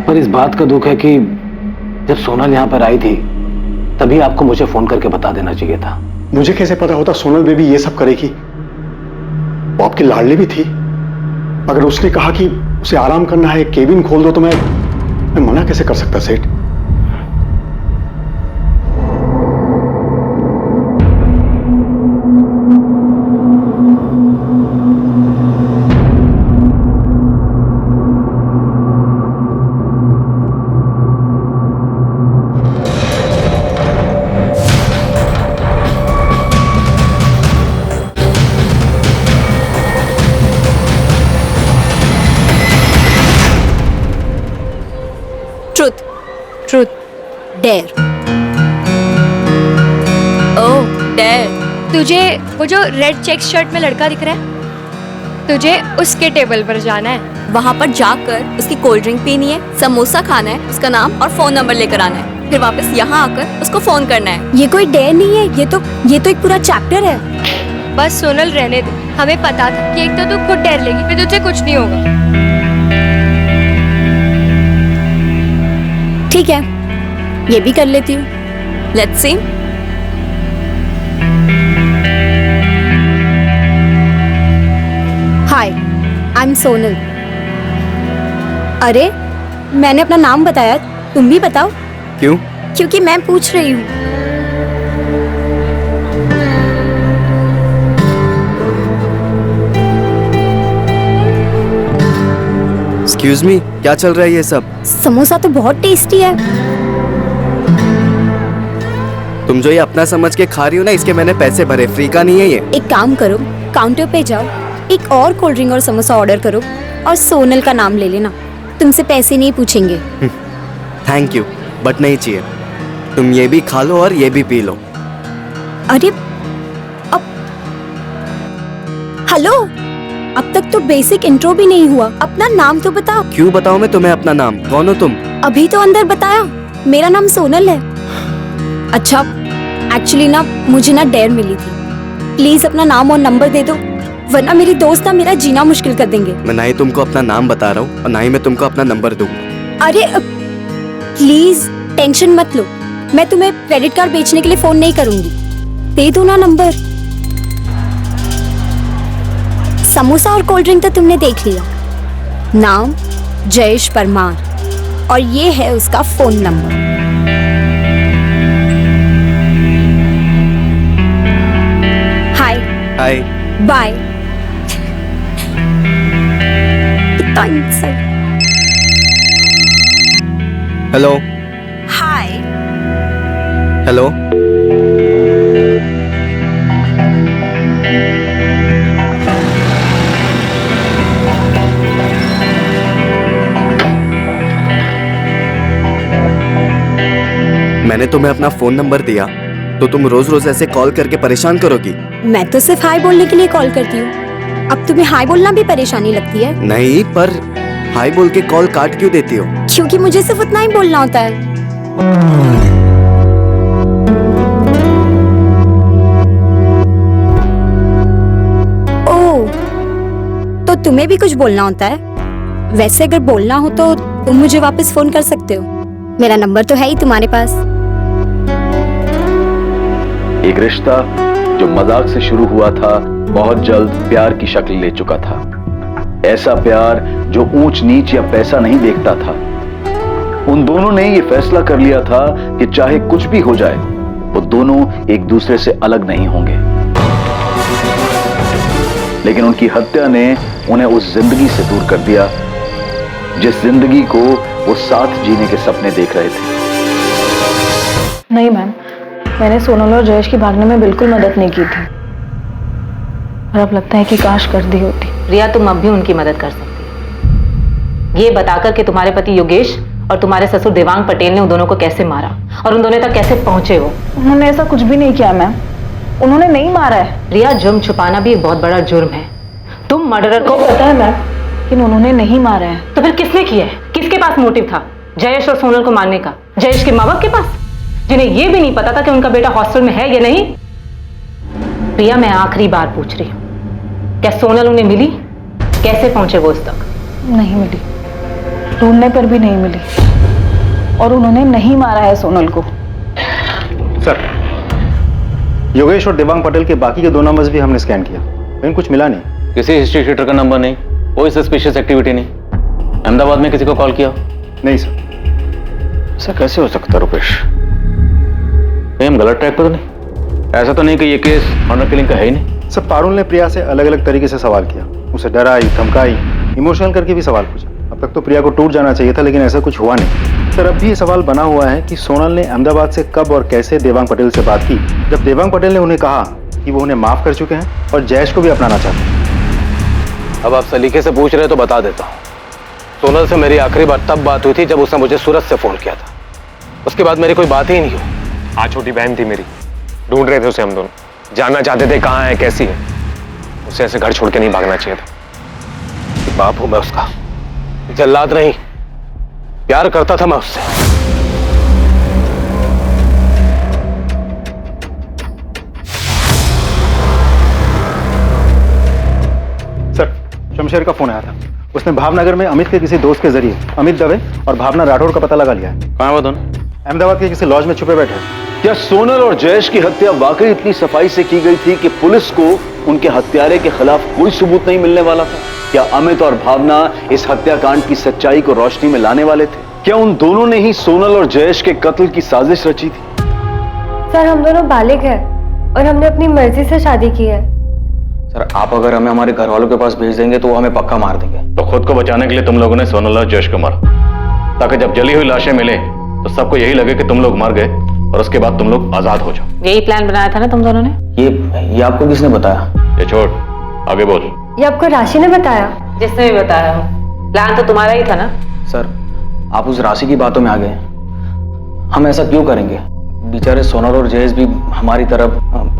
पर इस बात का दुख है कि जब सोनल यहां पर आई थी तभी आपको मुझे फोन करके बता देना चाहिए था। मुझे कैसे पता होता सोनल बेबी ये सब करेगी? वो आपकी लाडली भी थी। अगर उसने कहा कि उसे आराम करना है, केबिन खोल दो, तो मैं मना कैसे कर सकता सेठ? Truth, dare. Oh dare. तुझे वो जो रेड चेक शर्ट में लड़का दिख रहा है, तुझे उसके टेबल पर जाना है। वहाँ पर जाकर उसकी कोल्ड ड्रिंक पीनी है, समोसा खाना है, उसका नाम और फोन नंबर लेकर आना है, फिर वापस यहाँ आकर उसको फोन करना है। ये कोई डेयर नहीं है, ये तो एक पूरा चैप्टर है। बस सोनल रहने दे, हमें पता था कि एक तो तू खुद डेयर लेगी, फिर तुझसे कुछ नहीं होगा। ठीक है, ये भी कर लेती हूँ। Let's see. Hi, I am Sonal. अरे मैंने अपना नाम बताया, तुम भी बताओ। क्यों? क्योंकि मैं पूछ रही हूँ। एक्सक्यूज मी, क्या चल रहा है ये सब? समोसा तो बहुत टेस्टी है। तुम जो ये अपना समझ के खा रही हो ना, इसके मैंने पैसे भरे, फ्री का नहीं है ये। एक काम करो, काउंटर पे जाओ, एक और कोल्ड ड्रिंक और समोसा ऑर्डर करो और सोनल का नाम ले लेना, तुमसे पैसे नहीं पूछेंगे। थैंक यू, बट नहीं चाहिए। तुम ये भी खा लो और ये भी पी लो। अरे अब हेलो, अब तक तो बेसिक इंट्रो भी नहीं हुआ, अपना नाम तो बताओ। क्यों बताऊं मैं तुम्हें अपना नाम? कौन हो तुम? अभी तो अंदर बताया, मेरा नाम सोनल है। अच्छा, एक्चुअली ना मुझे ना डेयर मिली थी, प्लीज अपना नाम और नंबर दे दो, वरना मेरी दोस्त ना मेरा जीना मुश्किल कर देंगे। मैं ना ही तुमको अपना नाम बता रहा हूँ और ना ही मैं तुमको अपना नंबर दूंगा। अरे प्लीज टेंशन मत लो, मैं तुम्हें क्रेडिट कार्ड बेचने के लिए फोन नहीं करूंगी, दे दो ना नंबर। समोसा और कोल्ड ड्रिंक तो तुमने देख लिया, नाम जयेश परमार और ये है उसका फोन नंबर। हाय हाय बाय। कितना इंसल्ट। Hello hi hello. मैंने तुम्हें अपना फोन नंबर दिया तो तुम रोज रोज ऐसे कॉल करके परेशान करोगी? मैं तो सिर्फ हाय बोलने के लिए कॉल करती हूँ, अब तुम्हें हाय बोलना भी परेशानी लगती है? नहीं, पर हाय बोल के कॉल काट क्यों देती हो? क्योंकि मुझे सिर्फ उतना ही बोलना होता है। ओह, तो तुम्हें भी कुछ बोलना होता है? वैसे अगर बोलना हो तो तुम मुझे वापस फोन कर सकते हो, मेरा नंबर तो है ही तुम्हारे पास। एक रिश्ता जो मजाक से शुरू हुआ था बहुत जल्द प्यार की शक्ल ले चुका था। ऐसा प्यार जो ऊंच नीच या पैसा नहीं देखता था। उन दोनों ने ये फैसला कर लिया था कि चाहे कुछ भी हो जाए वो दोनों एक दूसरे से अलग नहीं होंगे। लेकिन उनकी हत्या ने उन्हें उस जिंदगी से दूर कर दिया जिस जिंदगी को वो साथ जीने के सपने देख रहे थे। नहीं मैम, मैंने सोनल और जयेश की भागने में बिल्कुल मदद नहीं की थी। और अब लगता है कि काश कर दी होती। रिया, तुम अब भी उनकी मदद कर सकती हो। ये बताकर कि तुम्हारे पति योगेश और तुम्हारे ससुर देवांग पटेल ने उन दोनों को कैसे मारा और उन दोनों तक कैसे पहुंचे वो। उन्होंने ऐसा कुछ भी नहीं किया मैम, उन्होंने नहीं मारा है। रिया, जुर्म छुपाना भी एक बहुत बड़ा जुर्म है। तुम मर्डरर को पता है मैम, लेकिन उन्होंने नहीं मारा है। तो फिर किसने किया है? किसके पास मोटिव था जयेश और सोनल को मारने का? जयेश के माँ बाप के पास, जिन्हें यह भी नहीं पता था कि उनका बेटा हॉस्टल में है या नहीं। प्रिया, मैं आखिरी बार पूछ रही हूँ, क्या सोनल उन्हें मिली? कैसे पहुंचे वो उस तक? नहीं मिली, ढूंढने पर भी नहीं मिली, और उन्होंने नहीं मारा है सोनल को। सर, योगेश और देवांग पटेल के बाकी के 2 नंबर्स भी हमने स्कैन किया, लेकिन कुछ मिला नहीं। किसी हिस्ट्री शीटर का नंबर नहीं, कोई सस्पिशियस एक्टिविटी नहीं। अहमदाबाद में किसी को कॉल किया? नहीं सर। ऐसा कैसे हो सकता रुपेश? कहीं हम गलत ट्रैक पर तो नहीं? ऐसा तो नहीं कि ये केस ऑनर किलिंग का है ही नहीं। सर, पारुल ने प्रिया से अलग अलग तरीके से सवाल किया, उसे डराई, धमकाई, इमोशनल करके भी सवाल पूछा। अब तक तो प्रिया को टूट जाना चाहिए था, लेकिन ऐसा कुछ हुआ नहीं। सर, अब भी ये सवाल बना हुआ है कि सोनल ने अहमदाबाद से कब और कैसे देवांग पटेल से बात की, जब देवांग पटेल ने उन्हें कहा कि वो उन्हें माफ कर चुके हैं और जयेश को भी अपनाना चाहते हैं। अब आप सलीके से पूछ रहे हो तो बता देता हूँ। सोनल से मेरी आखिरी बार तब बात हुई थी जब उसने मुझे सूरत से फोन किया था। उसके बाद मेरी कोई बात ही नहीं हुई। हाँ, छोटी बहन थी मेरी, ढूंढ रहे थे उसे हम दोनों, जानना चाहते थे कहाँ है, कैसी है। उसे ऐसे घर छोड़ के नहीं भागना चाहिए था। बाप हूं मैं उसका, जल्लाद नहीं। प्यार करता था मैं उससे। सर, शमशेर का फोन आया था। उसने भावनगर में अमित के किसी दोस्त के जरिए अमित दवे और भावना राठौर का पता लगा लिया है। कहाँ वो दोनों? अहमदाबाद के किसी लॉज में छुपे बैठे हैं। क्या सोनल और जयेश की हत्या वाकई इतनी सफाई से की गई थी कि पुलिस को उनके हत्यारे के खिलाफ कोई सबूत नहीं मिलने वाला था? क्या अमित और भावना इस हत्याकांड की सच्चाई को रोशनी में लाने वाले थे? क्या उन दोनों ने ही सोनल और जयेश के कत्ल की साजिश रची थी? सर, हम दोनों बालिग हैं और हमने अपनी मर्जी से शादी की है। सर, आप अगर हमें हमारे घर वालों के पास भेज देंगे तो वो हमें पक्का मार देंगे। तो खुद को बचाने के लिए तुम लोगों ने सोनल और जयेश को मारा, ताकि जब जली हुई लाशें मिले तो सबको यही लगे कि तुम लोग मर गए और उसके बाद तुम लोग आजाद हो जाओ। यही प्लान बनाया था ना तुम दोनों ने? ये आपको किसने बताया? ये छोड़, आगे बोल। ये आपको राशि ने बताया? जिसने भी बताया हो, प्लान तो तुम्हारा ही था ना? सर, आप उस राशि की बातों में आ गए। हम ऐसा क्यों करेंगे? बेचारे सोनल और जयेश भी हमारी तरफ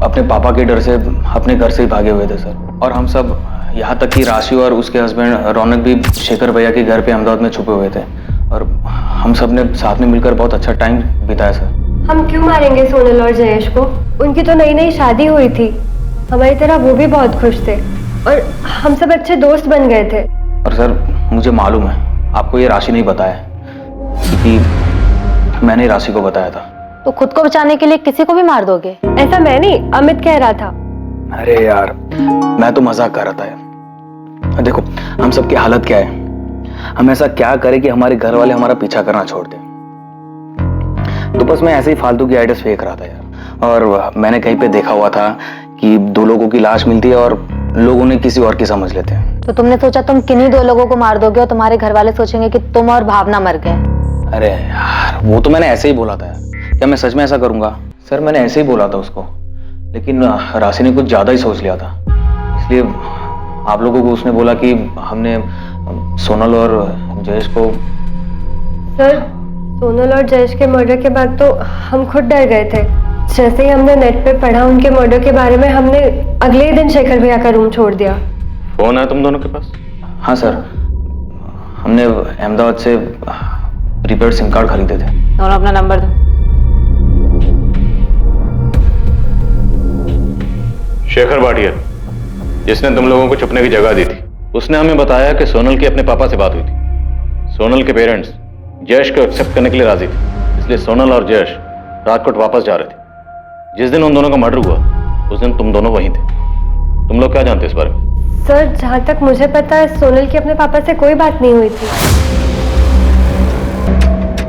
अपने पापा के डर से अपने घर से ही भागे हुए थे सर। और हम सब, यहाँ तक कि राशि और उसके हस्बैंड रौनक भी शेखर भैया के घर पे अहमदाबाद में छुपे हुए थे, और हम सब ने साथ में मिलकर बहुत अच्छा टाइम बिताया सर। हम क्यों मारेंगे सोनल और जयेश को? उनकी तो नई नई शादी हुई थी, हमारी तरह वो भी बहुत खुश थे और हम सब अच्छे दोस्त बन गए थे। और सर, मुझे मालूम है आपको ये राशि नहीं बताया, क्योंकि मैंने राशि को बताया था। तो खुद को बचाने के लिए किसी को भी मार दोगे? ऐसा मैं नहीं, अमित कह रहा था। अरे यार, मैं तो मजाक कर रहा था यार। देखो, हम सब की हालत क्या है, हम ऐसा क्या करें कि हमारे घर वाले हमारा पीछा करना छोड़ दें। तो बस मैं ऐसे ही फालतू की आइडियाज फेंक रहा था यार। और मैंने कहीं पे देखा हुआ था कि 2 लोगों की लाश मिलती है और लोग उन्हें किसी और की समझ लेते हैं। तो तुमने सोचा तुम किन्हीं 2 लोगों को मार दोगे और तुम्हारे घर वाले सोचेंगे कि तुम और भावना मर गए। अरे यार, वो तो मैंने ऐसे ही बोला था। क्या मैं सच में ऐसा करूंगा? सर, मैंने ऐसे ही बोला था उसको, लेकिन राशि ने कुछ ज्यादा ही सोच लिया था। इसलिए आप लोगों को उसने बोला कि हमने सोनल और जयेश को। सर, सोनल और जयेश के मर्डर के बाद तो हम खुद डर गए थे। जैसे ही हमने नेट पे पढ़ा उनके मर्डर के बारे में, हमने अगले ही दिन शेखर भैया का रूम छोड़ दिया। फोन है तुम दोनों के पास? हाँ सर, हमने अहमदाबाद से प्रीपेड सिम कार्ड खरीदे थे। दोनों अपना नंबर दो। शेखर भाटिया, जिसने तुम लोगों को छुपने की जगह दी थी, उसने हमें बताया कि सोनल की अपने पापा से बात हुई थी। सोनल के पेरेंट्स जयेश को एक्सेप्ट करने के लिए राजी थे, इसलिए सोनल और जयेश राजकोट वापस जा रहे थे। जिस दिन उन दोनों का मर्डर हुआ उस दिन तुम दोनों वहीं थे। तुम लोग क्या जानते हो इस बारे में? सर, जहाँ तक मुझे पता है सोनल की अपने पापा से कोई बात नहीं हुई थी।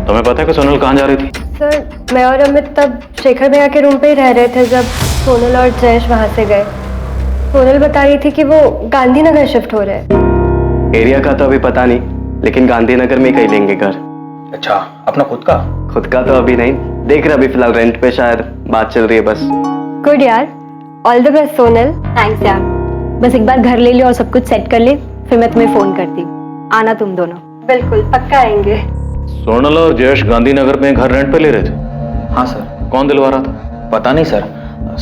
तुम्हें पता है कि सोनल कहाँ जा रही थी? सर, मैं और अमित तब शेखर भैया के रूम पे ही रह रहे थे जब सोनल और जयेश वहां से गए। सोनल बता रही थी कि वो गांधीनगर शिफ्ट हो रहे हैं। एरिया का तो अभी पता नहीं, लेकिन गांधीनगर में कहीं लेंगे घर। अच्छा, अपना खुद का? खुद का तो अभी नहीं, देख रहे अभी फिलहाल रेंट पे, शायद बात चल रही है बस। गुड यार, all the best Sonal. Thanks यार। बस एक बार घर ले लो और सब कुछ सेट कर ले, फिर मैं तुम्हें फोन करती हूँ। आना तुम दोनों। बिल्कुल पक्का आएंगे। सोनल और जयेश गांधीनगर में घर रेंट पे ले रहे थे। हाँ सर। कौन दिलवा रहा था? पता नहीं सर,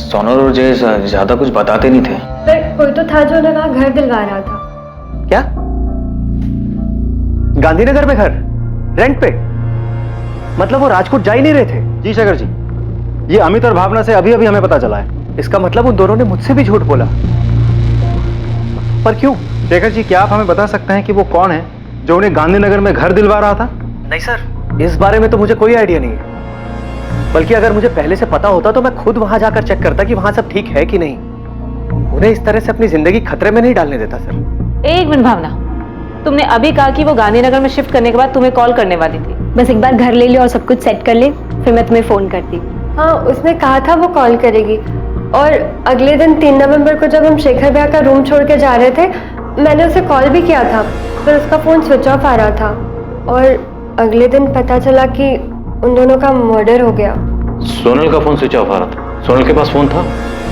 सोनल और जयेश ज्यादा कुछ बताते नहीं थे। पर कोई तो था जो उन्हें वहाँ घर दिलवा रहा था। क्या? गांधीनगर में घर रेंट पे? मतलब वो राजकोट जा ही नहीं रहे थे? जी शेखर जी, ये अमित और भावना से अभी अभी हमें पता चला है। इसका मतलब उन दोनों ने मुझसे भी झूठ बोला। पर क्यों? शेखर जी, क्या आप हमें बता सकते हैं कि वो कौन है जो उन्हें गांधीनगर में घर दिलवा रहा था? नहीं सर, इस बारे में तो मुझे कोई आइडिया नहीं है। बल्कि अगर मुझे पहले से पता होता तो मैं खुद वहां जाकर चेक करता कि वहां सब ठीक है कि नहीं। उन्हें इस तरह से अपनी जिंदगी खतरे में नहीं डालने देता सर। एक मिनट भावना, तुमने अभी कहा कि वो गांधीनगर में शिफ्ट करने के बाद तुम्हें कॉल करने वाली थी। बस एक बार घर ले लो और सब कुछ सेट कर ले, फिर मैं तुम्हें फोन करती हूँ। हाँ, उसने कहा था वो कॉल करेगी। और अगले दिन 3 नवंबर को जब हम शेखर भैया का रूम छोड़ के जा रहे थे, मैंने उसे कॉल भी किया था, पर उसका फोन स्विच ऑफ आ रहा था। और अगले दिन पता चला कि उन दोनों का मर्डर हो गया। सोनल का फोन स्विच ऑफ आ रहा था? सोनल के पास फोन था?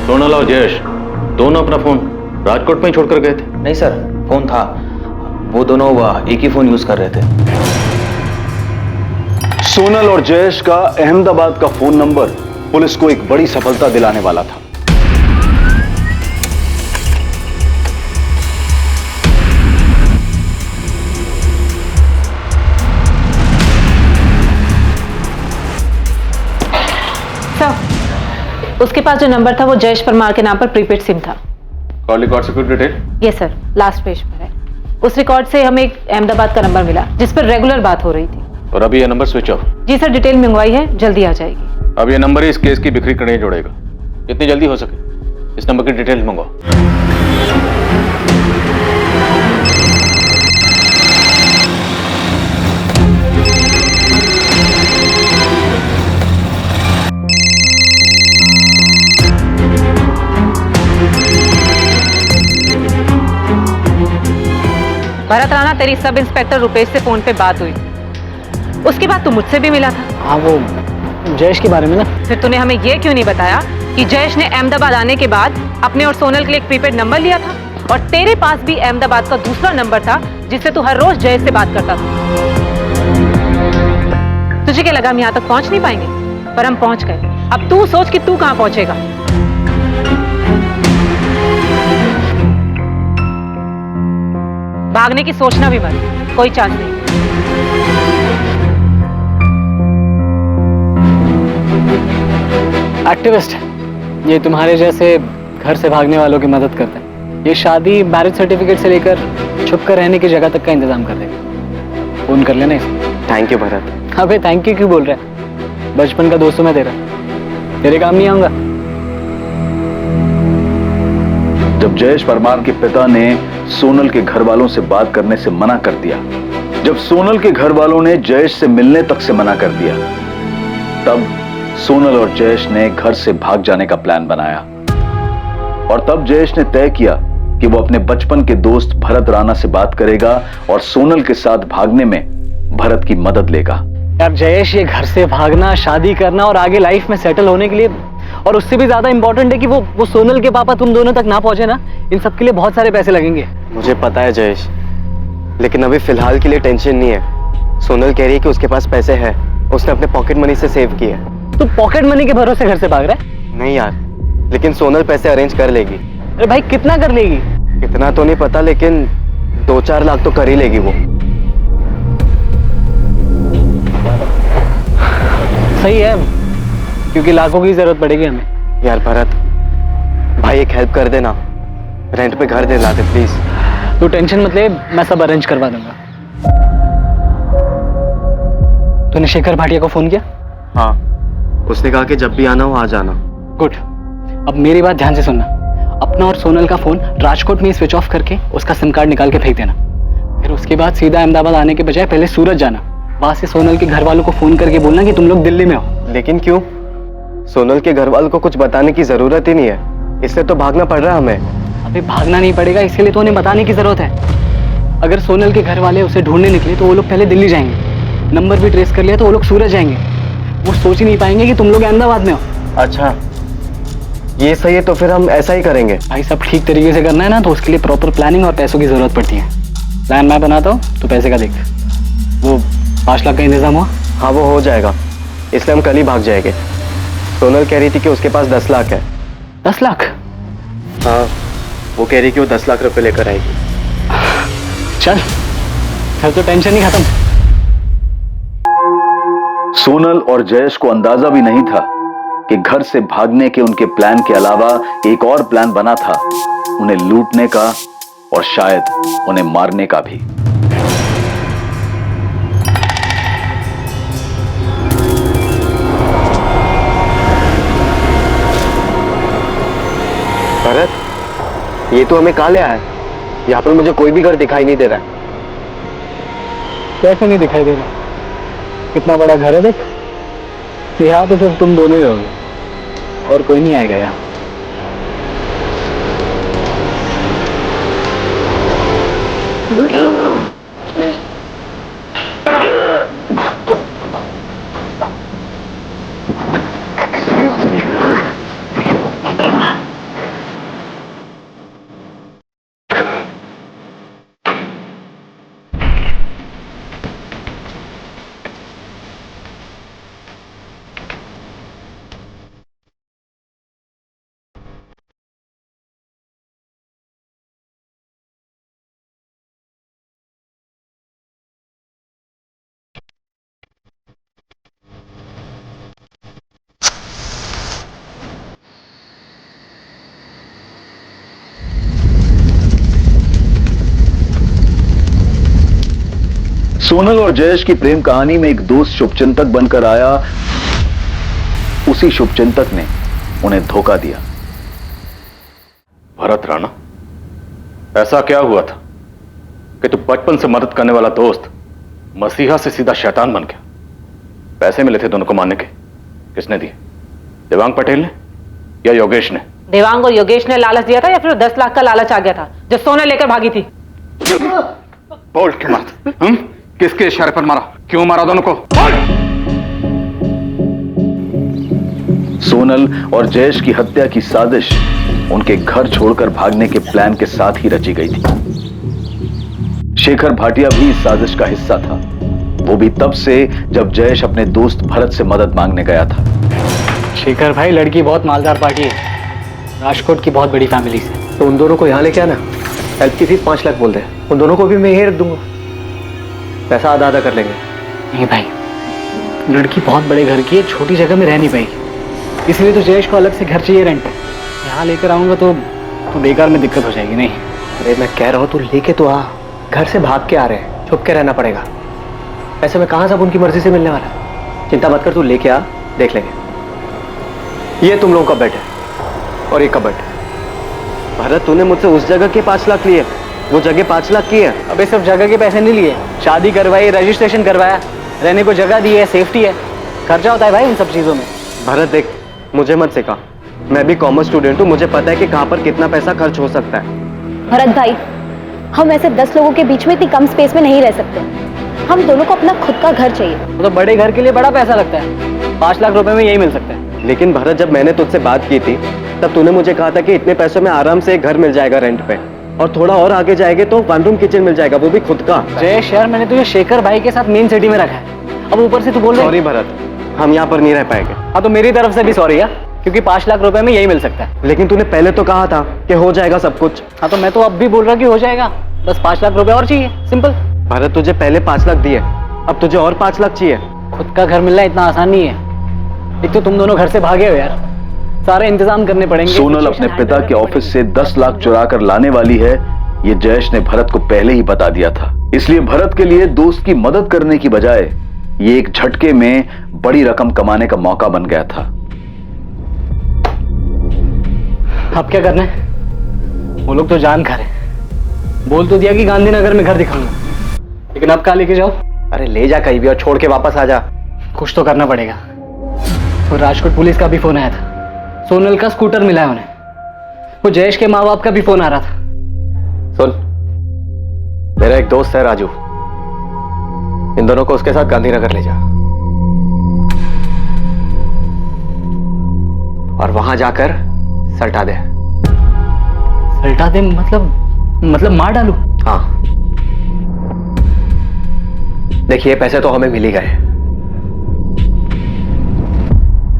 सोनल और जयेश दोनों अपना फोन राजकोट में ही छोड़कर गए थे? नहीं सर, फोन था। वो दोनों एक ही फोन यूज कर रहे थे। सोनल और जयेश का अहमदाबाद का फोन नंबर पुलिस को एक बड़ी सफलता दिलाने वाला था। उसके पास जो नंबर था वो जयेश परमार के नाम पर प्रीपेड सिम था। कॉल रिकॉर्ड से कुछ detail? Yes sir, last page पर है। उस रिकॉर्ड से हमें एक अहमदाबाद का नंबर मिला जिस पर रेगुलर बात हो रही थी। और अभी ये नंबर स्विच ऑफ? जी सर, डिटेल मंगवाई है, जल्दी आ जाएगी। अब ये नंबर ही इस केस की बिक्री कड़ी जोड़ेगा। जितनी जल्दी हो सके इस नंबर की डिटेल मंगवाओ। भरत राणा, तेरी सब इंस्पेक्टर रुपेश से फोन पे बात हुई। उसके बाद तू मुझसे भी मिला था। हाँ, वो जयेश के बारे में ना। फिर तूने हमें ये क्यों नहीं बताया कि जयेश ने अहमदाबाद आने के बाद अपने और सोनल के लिए एक प्रीपेड नंबर लिया था और तेरे पास भी अहमदाबाद का दूसरा नंबर था जिससे तू हर रोज जयेश से बात करता था। तुझे क्या लगा हम यहाँ तक पहुंच नहीं पाएंगे? पर हम पहुंच गए। अब तू सोच कि तू कहां पहुंचेगा। भागने की सोचना भी मत, कोई चांस नहीं। एक्टिविस्ट ये तुम्हारे जैसे घर से भागने वालों की मदद करते हैं। ये शादी मैरिज सर्टिफिकेट से लेकर छुप कर रहने की जगह तक का इंतजाम कर देगा। फोन कर लेना इसको। Thank you Bharat. अबे थैंक यू क्यों बोल रहा है? बचपन का दोस्त हूं मैं तेरा, तेरे काम नहीं आऊंगा। जब जयेश परमार के पिता ने सोनल के घर वालों से बात करने से मना कर दिया, जब सोनल के घर वालों ने जयेश से मिलने तक से मना कर दिया, तब सोनल और जयेश ने घर से भाग जाने का प्लान बनाया। और तब जयेश ने तय किया कि वो अपने बचपन के दोस्त भरत राणा से बात करेगा और सोनल के साथ भागने में भरत की मदद लेगा। यार जयेश, ये घर से भागना, शादी करना और आगे लाइफ में सेटल होने के लिए, और उससे भी ज्यादा इंपॉर्टेंट है कि वो सोनल के पापा तुम दोनों तक ना पहुंचे ना, इन सब के लिए बहुत सारे पैसे लगेंगे। मुझे पता है जयेश, लेकिन अभी फिलहाल के लिए टेंशन नहीं है। सोनल कह रही है कि उसके पास पैसे हैं, उसने अपने पॉकेट मनी से सेव किए। तू पॉकेट मनी के भरोसे घर से भाग रहा है? नहीं यार, लेकिन सोनल पैसे अरेंज कर लेगी। अरे भाई कितना कर लेगी? कितना तो नहीं पता, लेकिन 2-4 लाख तो कर ही लेगी वो। सही है, क्योंकि लाखों की जरूरत पड़ेगी हमें। यार भरत भाई, एक हेल्प कर देना, रेंट पे घर दिला दे प्लीज। तू टेंशन मत ले, मैं सब अरेंज करवा दूंगा। तूने शेखर भाटिया को फोन किया? हाँ, उसने कहा कि जब भी आना हो आ जाना। गुड। अब मेरी बात ध्यान से सुनना। अपना और सोनल का फोन राजकोट में स्विच ऑफ करके उसका सिम कार्ड निकाल के फेंक देना। फिर उसके बाद सीधा अहमदाबाद आने के बजाय पहले सूरत जाना। वहां से सोनल के घर वालों को फोन करके बोलना कि तुम लोग दिल्ली में हो। लेकिन क्यों? सोनल के घर वालों को कुछ बताने की जरूरत ही नहीं है, इसलिए तो भागना पड़ रहा है हमें। अभी भागना नहीं पड़ेगा, इसके लिए तो उन्हें बताने की जरूरत है। अगर सोनल के घर वाले उसे ढूंढने निकले तो वो लोग पहले दिल्ली जाएंगे, नंबर भी ट्रेस कर लिया तो वो लोग सूरत जाएंगे। वो सोच ही नहीं पाएंगे कि तुम लोग अहमदाबाद में हो। अच्छा, ये सही है, तो फिर हम ऐसा ही करेंगे। भाई सब ठीक तरीके से करना है ना, तो उसके लिए प्रॉपर प्लानिंग और पैसों की जरूरत पड़ती है। प्लान मैं बनाता हूँ, तो पैसे का देख। वो 5 लाख का इंतजाम हुआ? हाँ वो हो जाएगा, इसलिए हम कल ही भाग जाएंगे। सोनल कह रही थी कि उसके पास 10 लाख है। 10 लाख? हाँ, वो कह रही कि वो 10 लाख रुपए लेकर आएगी। चल फिर तो टेंशन ही खत्म। सोनल और जयेश को अंदाजा भी नहीं था कि घर से भागने के उनके प्लान के अलावा एक और प्लान बना था, उन्हें लूटने का और शायद उन्हें मारने का भी। भरत, ये तो हमें कहाँ ले आया है? यहाँ पर मुझे कोई भी घर दिखाई नहीं दे रहा है। कैसे नहीं दिखाई दे रहा? कितना बड़ा घर है देख। यहाँ तो सिर्फ तुम दोनों ही रहोगे और कोई नहीं आएगा यहाँ। सोनल और जयेश की प्रेम कहानी में एक दोस्त शुभचिंतक बनकर आया, उसी शुभचिंतक ने उन्हें धोखा दिया। भरत राणा, ऐसा क्या हुआ था कि तू बचपन से मदद करने वाला दोस्त मसीहा से सीधा शैतान बन गया? पैसे मिले थे दोनों को मारने के, किसने दिए? देवांग पटेल ने या योगेश ने? देवांग और योगेश ने लालच दिया था या फिर 10 लाख का लालच आ गया था जो सोना लेकर भागी थी? बोल क्यों मारा? किसके इशारे पर मारा? क्यों मारा दोनों को? सोनल और जयेश की हत्या की साजिश उनके घर छोड़कर भागने के प्लान के साथ ही रची गई थी। शेखर भाटिया भी इस साजिश का हिस्सा था, वो भी तब से जब जयेश अपने दोस्त भरत से मदद मांगने गया था। शेखर भाई लड़की बहुत मालदार पार्टी है, राजकोट की बहुत बड़ी फैमिली से। तो उन दोनों को यहाँ लेके आना, हेल्प की फीस 5 लाख बोल रहे हैं। उन दोनों को भी मैं यही रख दूंगा, पैसा आधा आधा कर लेंगे। नहीं भाई, लड़की बहुत बड़े घर की है, छोटी जगह में रह नहीं पाएगी, इसलिए तो जयेश को अलग से घर चाहिए रेंट पे। यहाँ लेकर आऊंगा तो बेकार में दिक्कत हो जाएगी। नहीं अरे मैं कह रहा हूँ तू लेके तो आ, घर से भाग के आ रहे हैं, छुप के रहना पड़ेगा। ऐसे में कहाँ सब उनकी मर्जी से मिलने वाला है? चिंता मत कर, तू लेके आ, देख लेंगे। ये तुम लोगों का बेड है और ये कबर्ड। भरत, तूने मुझसे उस जगह के 5 लाख लिए, वो जगह 5 लाख की है। अबे सिर्फ जगह के पैसे नहीं लिए, शादी करवाई, रजिस्ट्रेशन करवाया, रहने को जगह दी है, सेफ्टी है, खर्चा होता है भाई इन सब चीजों में। भरत देख, मुझे मत सिखा, मैं भी कॉमर्स स्टूडेंट हूँ, मुझे पता है कि कहाँ पर कितना पैसा खर्च हो सकता है। भरत भाई, हम ऐसे 10 लोगों के बीच में इतनी कम स्पेस में नहीं रह सकते। हम दोनों को अपना खुद का घर चाहिए। तो बड़े घर के लिए बड़ा पैसा लगता है, 5 लाख रुपए में यही मिल सकता है। लेकिन भरत, जब मैंने तुझसे बात की थी तब तूने मुझे कहा था कि इतने पैसों में आराम से एक घर मिल जाएगा रेंट पे, और थोड़ा और आगे जाएंगे तो 1 रूम किचन मिल जाएगा, वो भी खुद का। जयेश यार, मैंने तुझे शेखर भाई के साथ मेन सिटी में रखा है, अब ऊपर से तू बोल रहा है। सॉरी भरत, हम यहाँ पर नहीं रह पाएंगे। हाँ तो मेरी तरफ से भी सॉरी यार, क्योंकि 5 लाख रुपए में यही मिल सकता है। लेकिन तूने पहले तो कहा था कि हो जाएगा सब कुछ। हाँ तो मैं तो अब भी बोल रहा कि हो जाएगा, बस 5 लाख रुपए और चाहिए, सिंपल। भरत, तुझे पहले 5 लाख दिए, अब तुझे और 5 लाख चाहिए। खुद का घर मिलना इतना आसान नहीं है। एक तो तुम दोनों घर से भागे हो यार, सारे इंतजाम करने पड़ेंगे। सोनल अपने पिता के ऑफिस से 10 लाख चुरा कर लाने वाली है, ये जयेश ने भरत को पहले ही बता दिया था। इसलिए भरत के लिए दोस्त की मदद करने की बजाय ये एक झटके में बड़ी रकम कमाने का मौका बन गया था। अब क्या करना है? वो लोग तो जान खा रहे, बोल तो दिया कि गांधीनगर में घर दिखाऊंगा, लेकिन अब कहाँ लेके जाओ? अरे ले जा कहीं भी और छोड़ के वापस आ जा। कुछ तो करना पड़ेगा। और राजकोट पुलिस का भी फोन आया था, सोनल का स्कूटर मिला है उन्हें। वो जयेश के माँ बाप का भी फोन आ रहा था। सुन, मेरा एक दोस्त है राजू, इन दोनों को उसके साथ गांधीनगर ले जा, और वहां जाकर सल्टा दे। सल्टा दे मतलब मार डालू? हाँ, देखिए पैसे तो हमें मिल ही गए,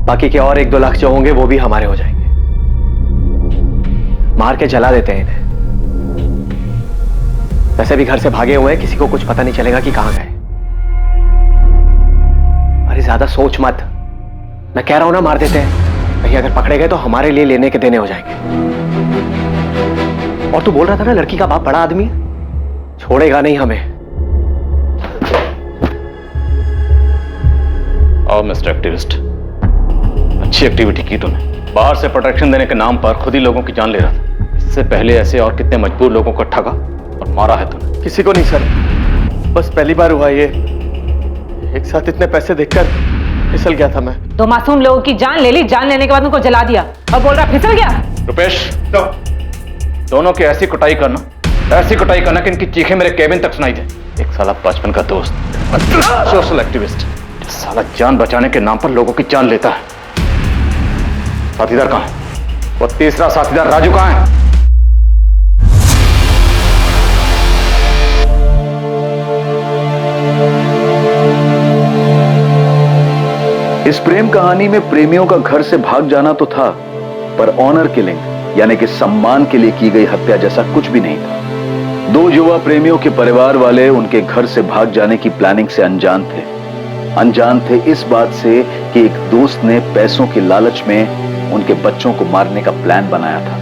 बाकी के और 1-2 लाख जो होंगे वो भी हमारे हो जाएंगे। मार के जला देते हैं इन्हें। वैसे भी घर से भागे हुए हैं, किसी को कुछ पता नहीं चलेगा कि कहां गए। अरे ज्यादा सोच मत, मैं कह रहा हूं ना मार देते हैं, कहीं अगर पकड़े गए तो हमारे लिए लेने के देने हो जाएंगे। और तू बोल रहा था ना लड़की का बाप बड़ा आदमी है, छोड़ेगा नहीं हमें। और मिस्टर एक्टिविस्ट, अच्छी एक्टिविटी की तूने। बाहर से प्रोटेक्शन देने के नाम पर खुद ही लोगों की जान ले रहा था। इससे पहले ऐसे और कितने मजबूर लोगों को ठगा और मारा है तूने। किसी को नहीं सर, बस पहली बार हुआ ये। एक साथ इतने पैसे देखकर फिसल गया था मैं। 2 मासूम लोगों की जान ले ली, जान लेने के बाद उनको जला दिया और बोल रहा फिसल गया। रुपेश, दोनों की ऐसी कुटाई करना कि इनकी चीखें मेरे केबिन तक सुनाई दे। एक साला बचपन का दोस्त, सोशल एक्टिविस्ट, साला जान बचाने के नाम पर लोगों की जान लेता है। साथीदार कहां है? वो तीसरा साथीदार राजू कहां है? इस प्रेम कहानी में प्रेमियों का घर से भाग जाना तो था, पर ऑनर किलिंग यानी कि सम्मान के लिए की गई हत्या जैसा कुछ भी नहीं था। 2 युवा प्रेमियों के परिवार वाले उनके घर से भाग जाने की प्लानिंग से अनजान थे इस बात से कि एक दोस्त ने पैसों के लालच में उनके बच्चों को मारने का प्लान बनाया था।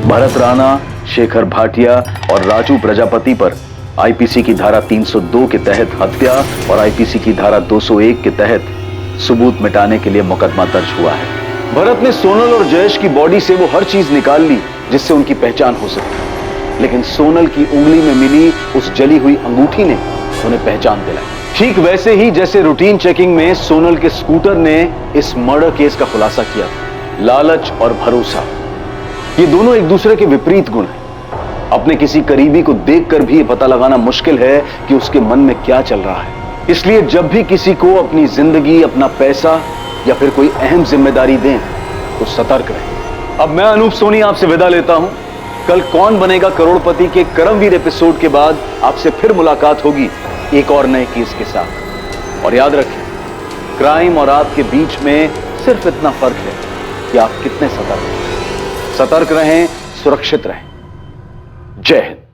भरत राणा, शेखर भाटिया और राजू प्रजापति पर आईपीसी की धारा 302 के तहत हत्या और आईपीसी की धारा 201 के तहत सबूत मिटाने के लिए मुकदमा दर्ज हुआ है। भरत ने सोनल और जयेश की बॉडी से वो हर चीज निकाल ली जिससे उनकी पहचान हो सके, लेकिन सोनल की उंगली में मिली उस जली हुई अंगूठी ने उन्हें पहचान दिलाई। ठीक वैसे ही जैसे रूटीन चेकिंग में सोनल के स्कूटर ने इस मर्डर केस का खुलासा किया था। लालच और भरोसा, ये दोनों एक दूसरे के विपरीत गुण हैं। अपने किसी करीबी को देखकर भी पता लगाना मुश्किल है कि उसके मन में क्या चल रहा है। इसलिए जब भी किसी को अपनी जिंदगी, अपना पैसा या फिर कोई अहम जिम्मेदारी दें तो सतर्क रहें। अब मैं अनूप सोनी आपसे विदा लेता हूं। कल कौन बनेगा करोड़पति के करमवीर एपिसोड के बाद आपसे फिर मुलाकात होगी एक और नए केस के साथ। और याद रखें, क्राइम और आपके बीच में सिर्फ इतना फर्क है कि आप कितने सतर्क रहें, सुरक्षित रहें। जय हिंद।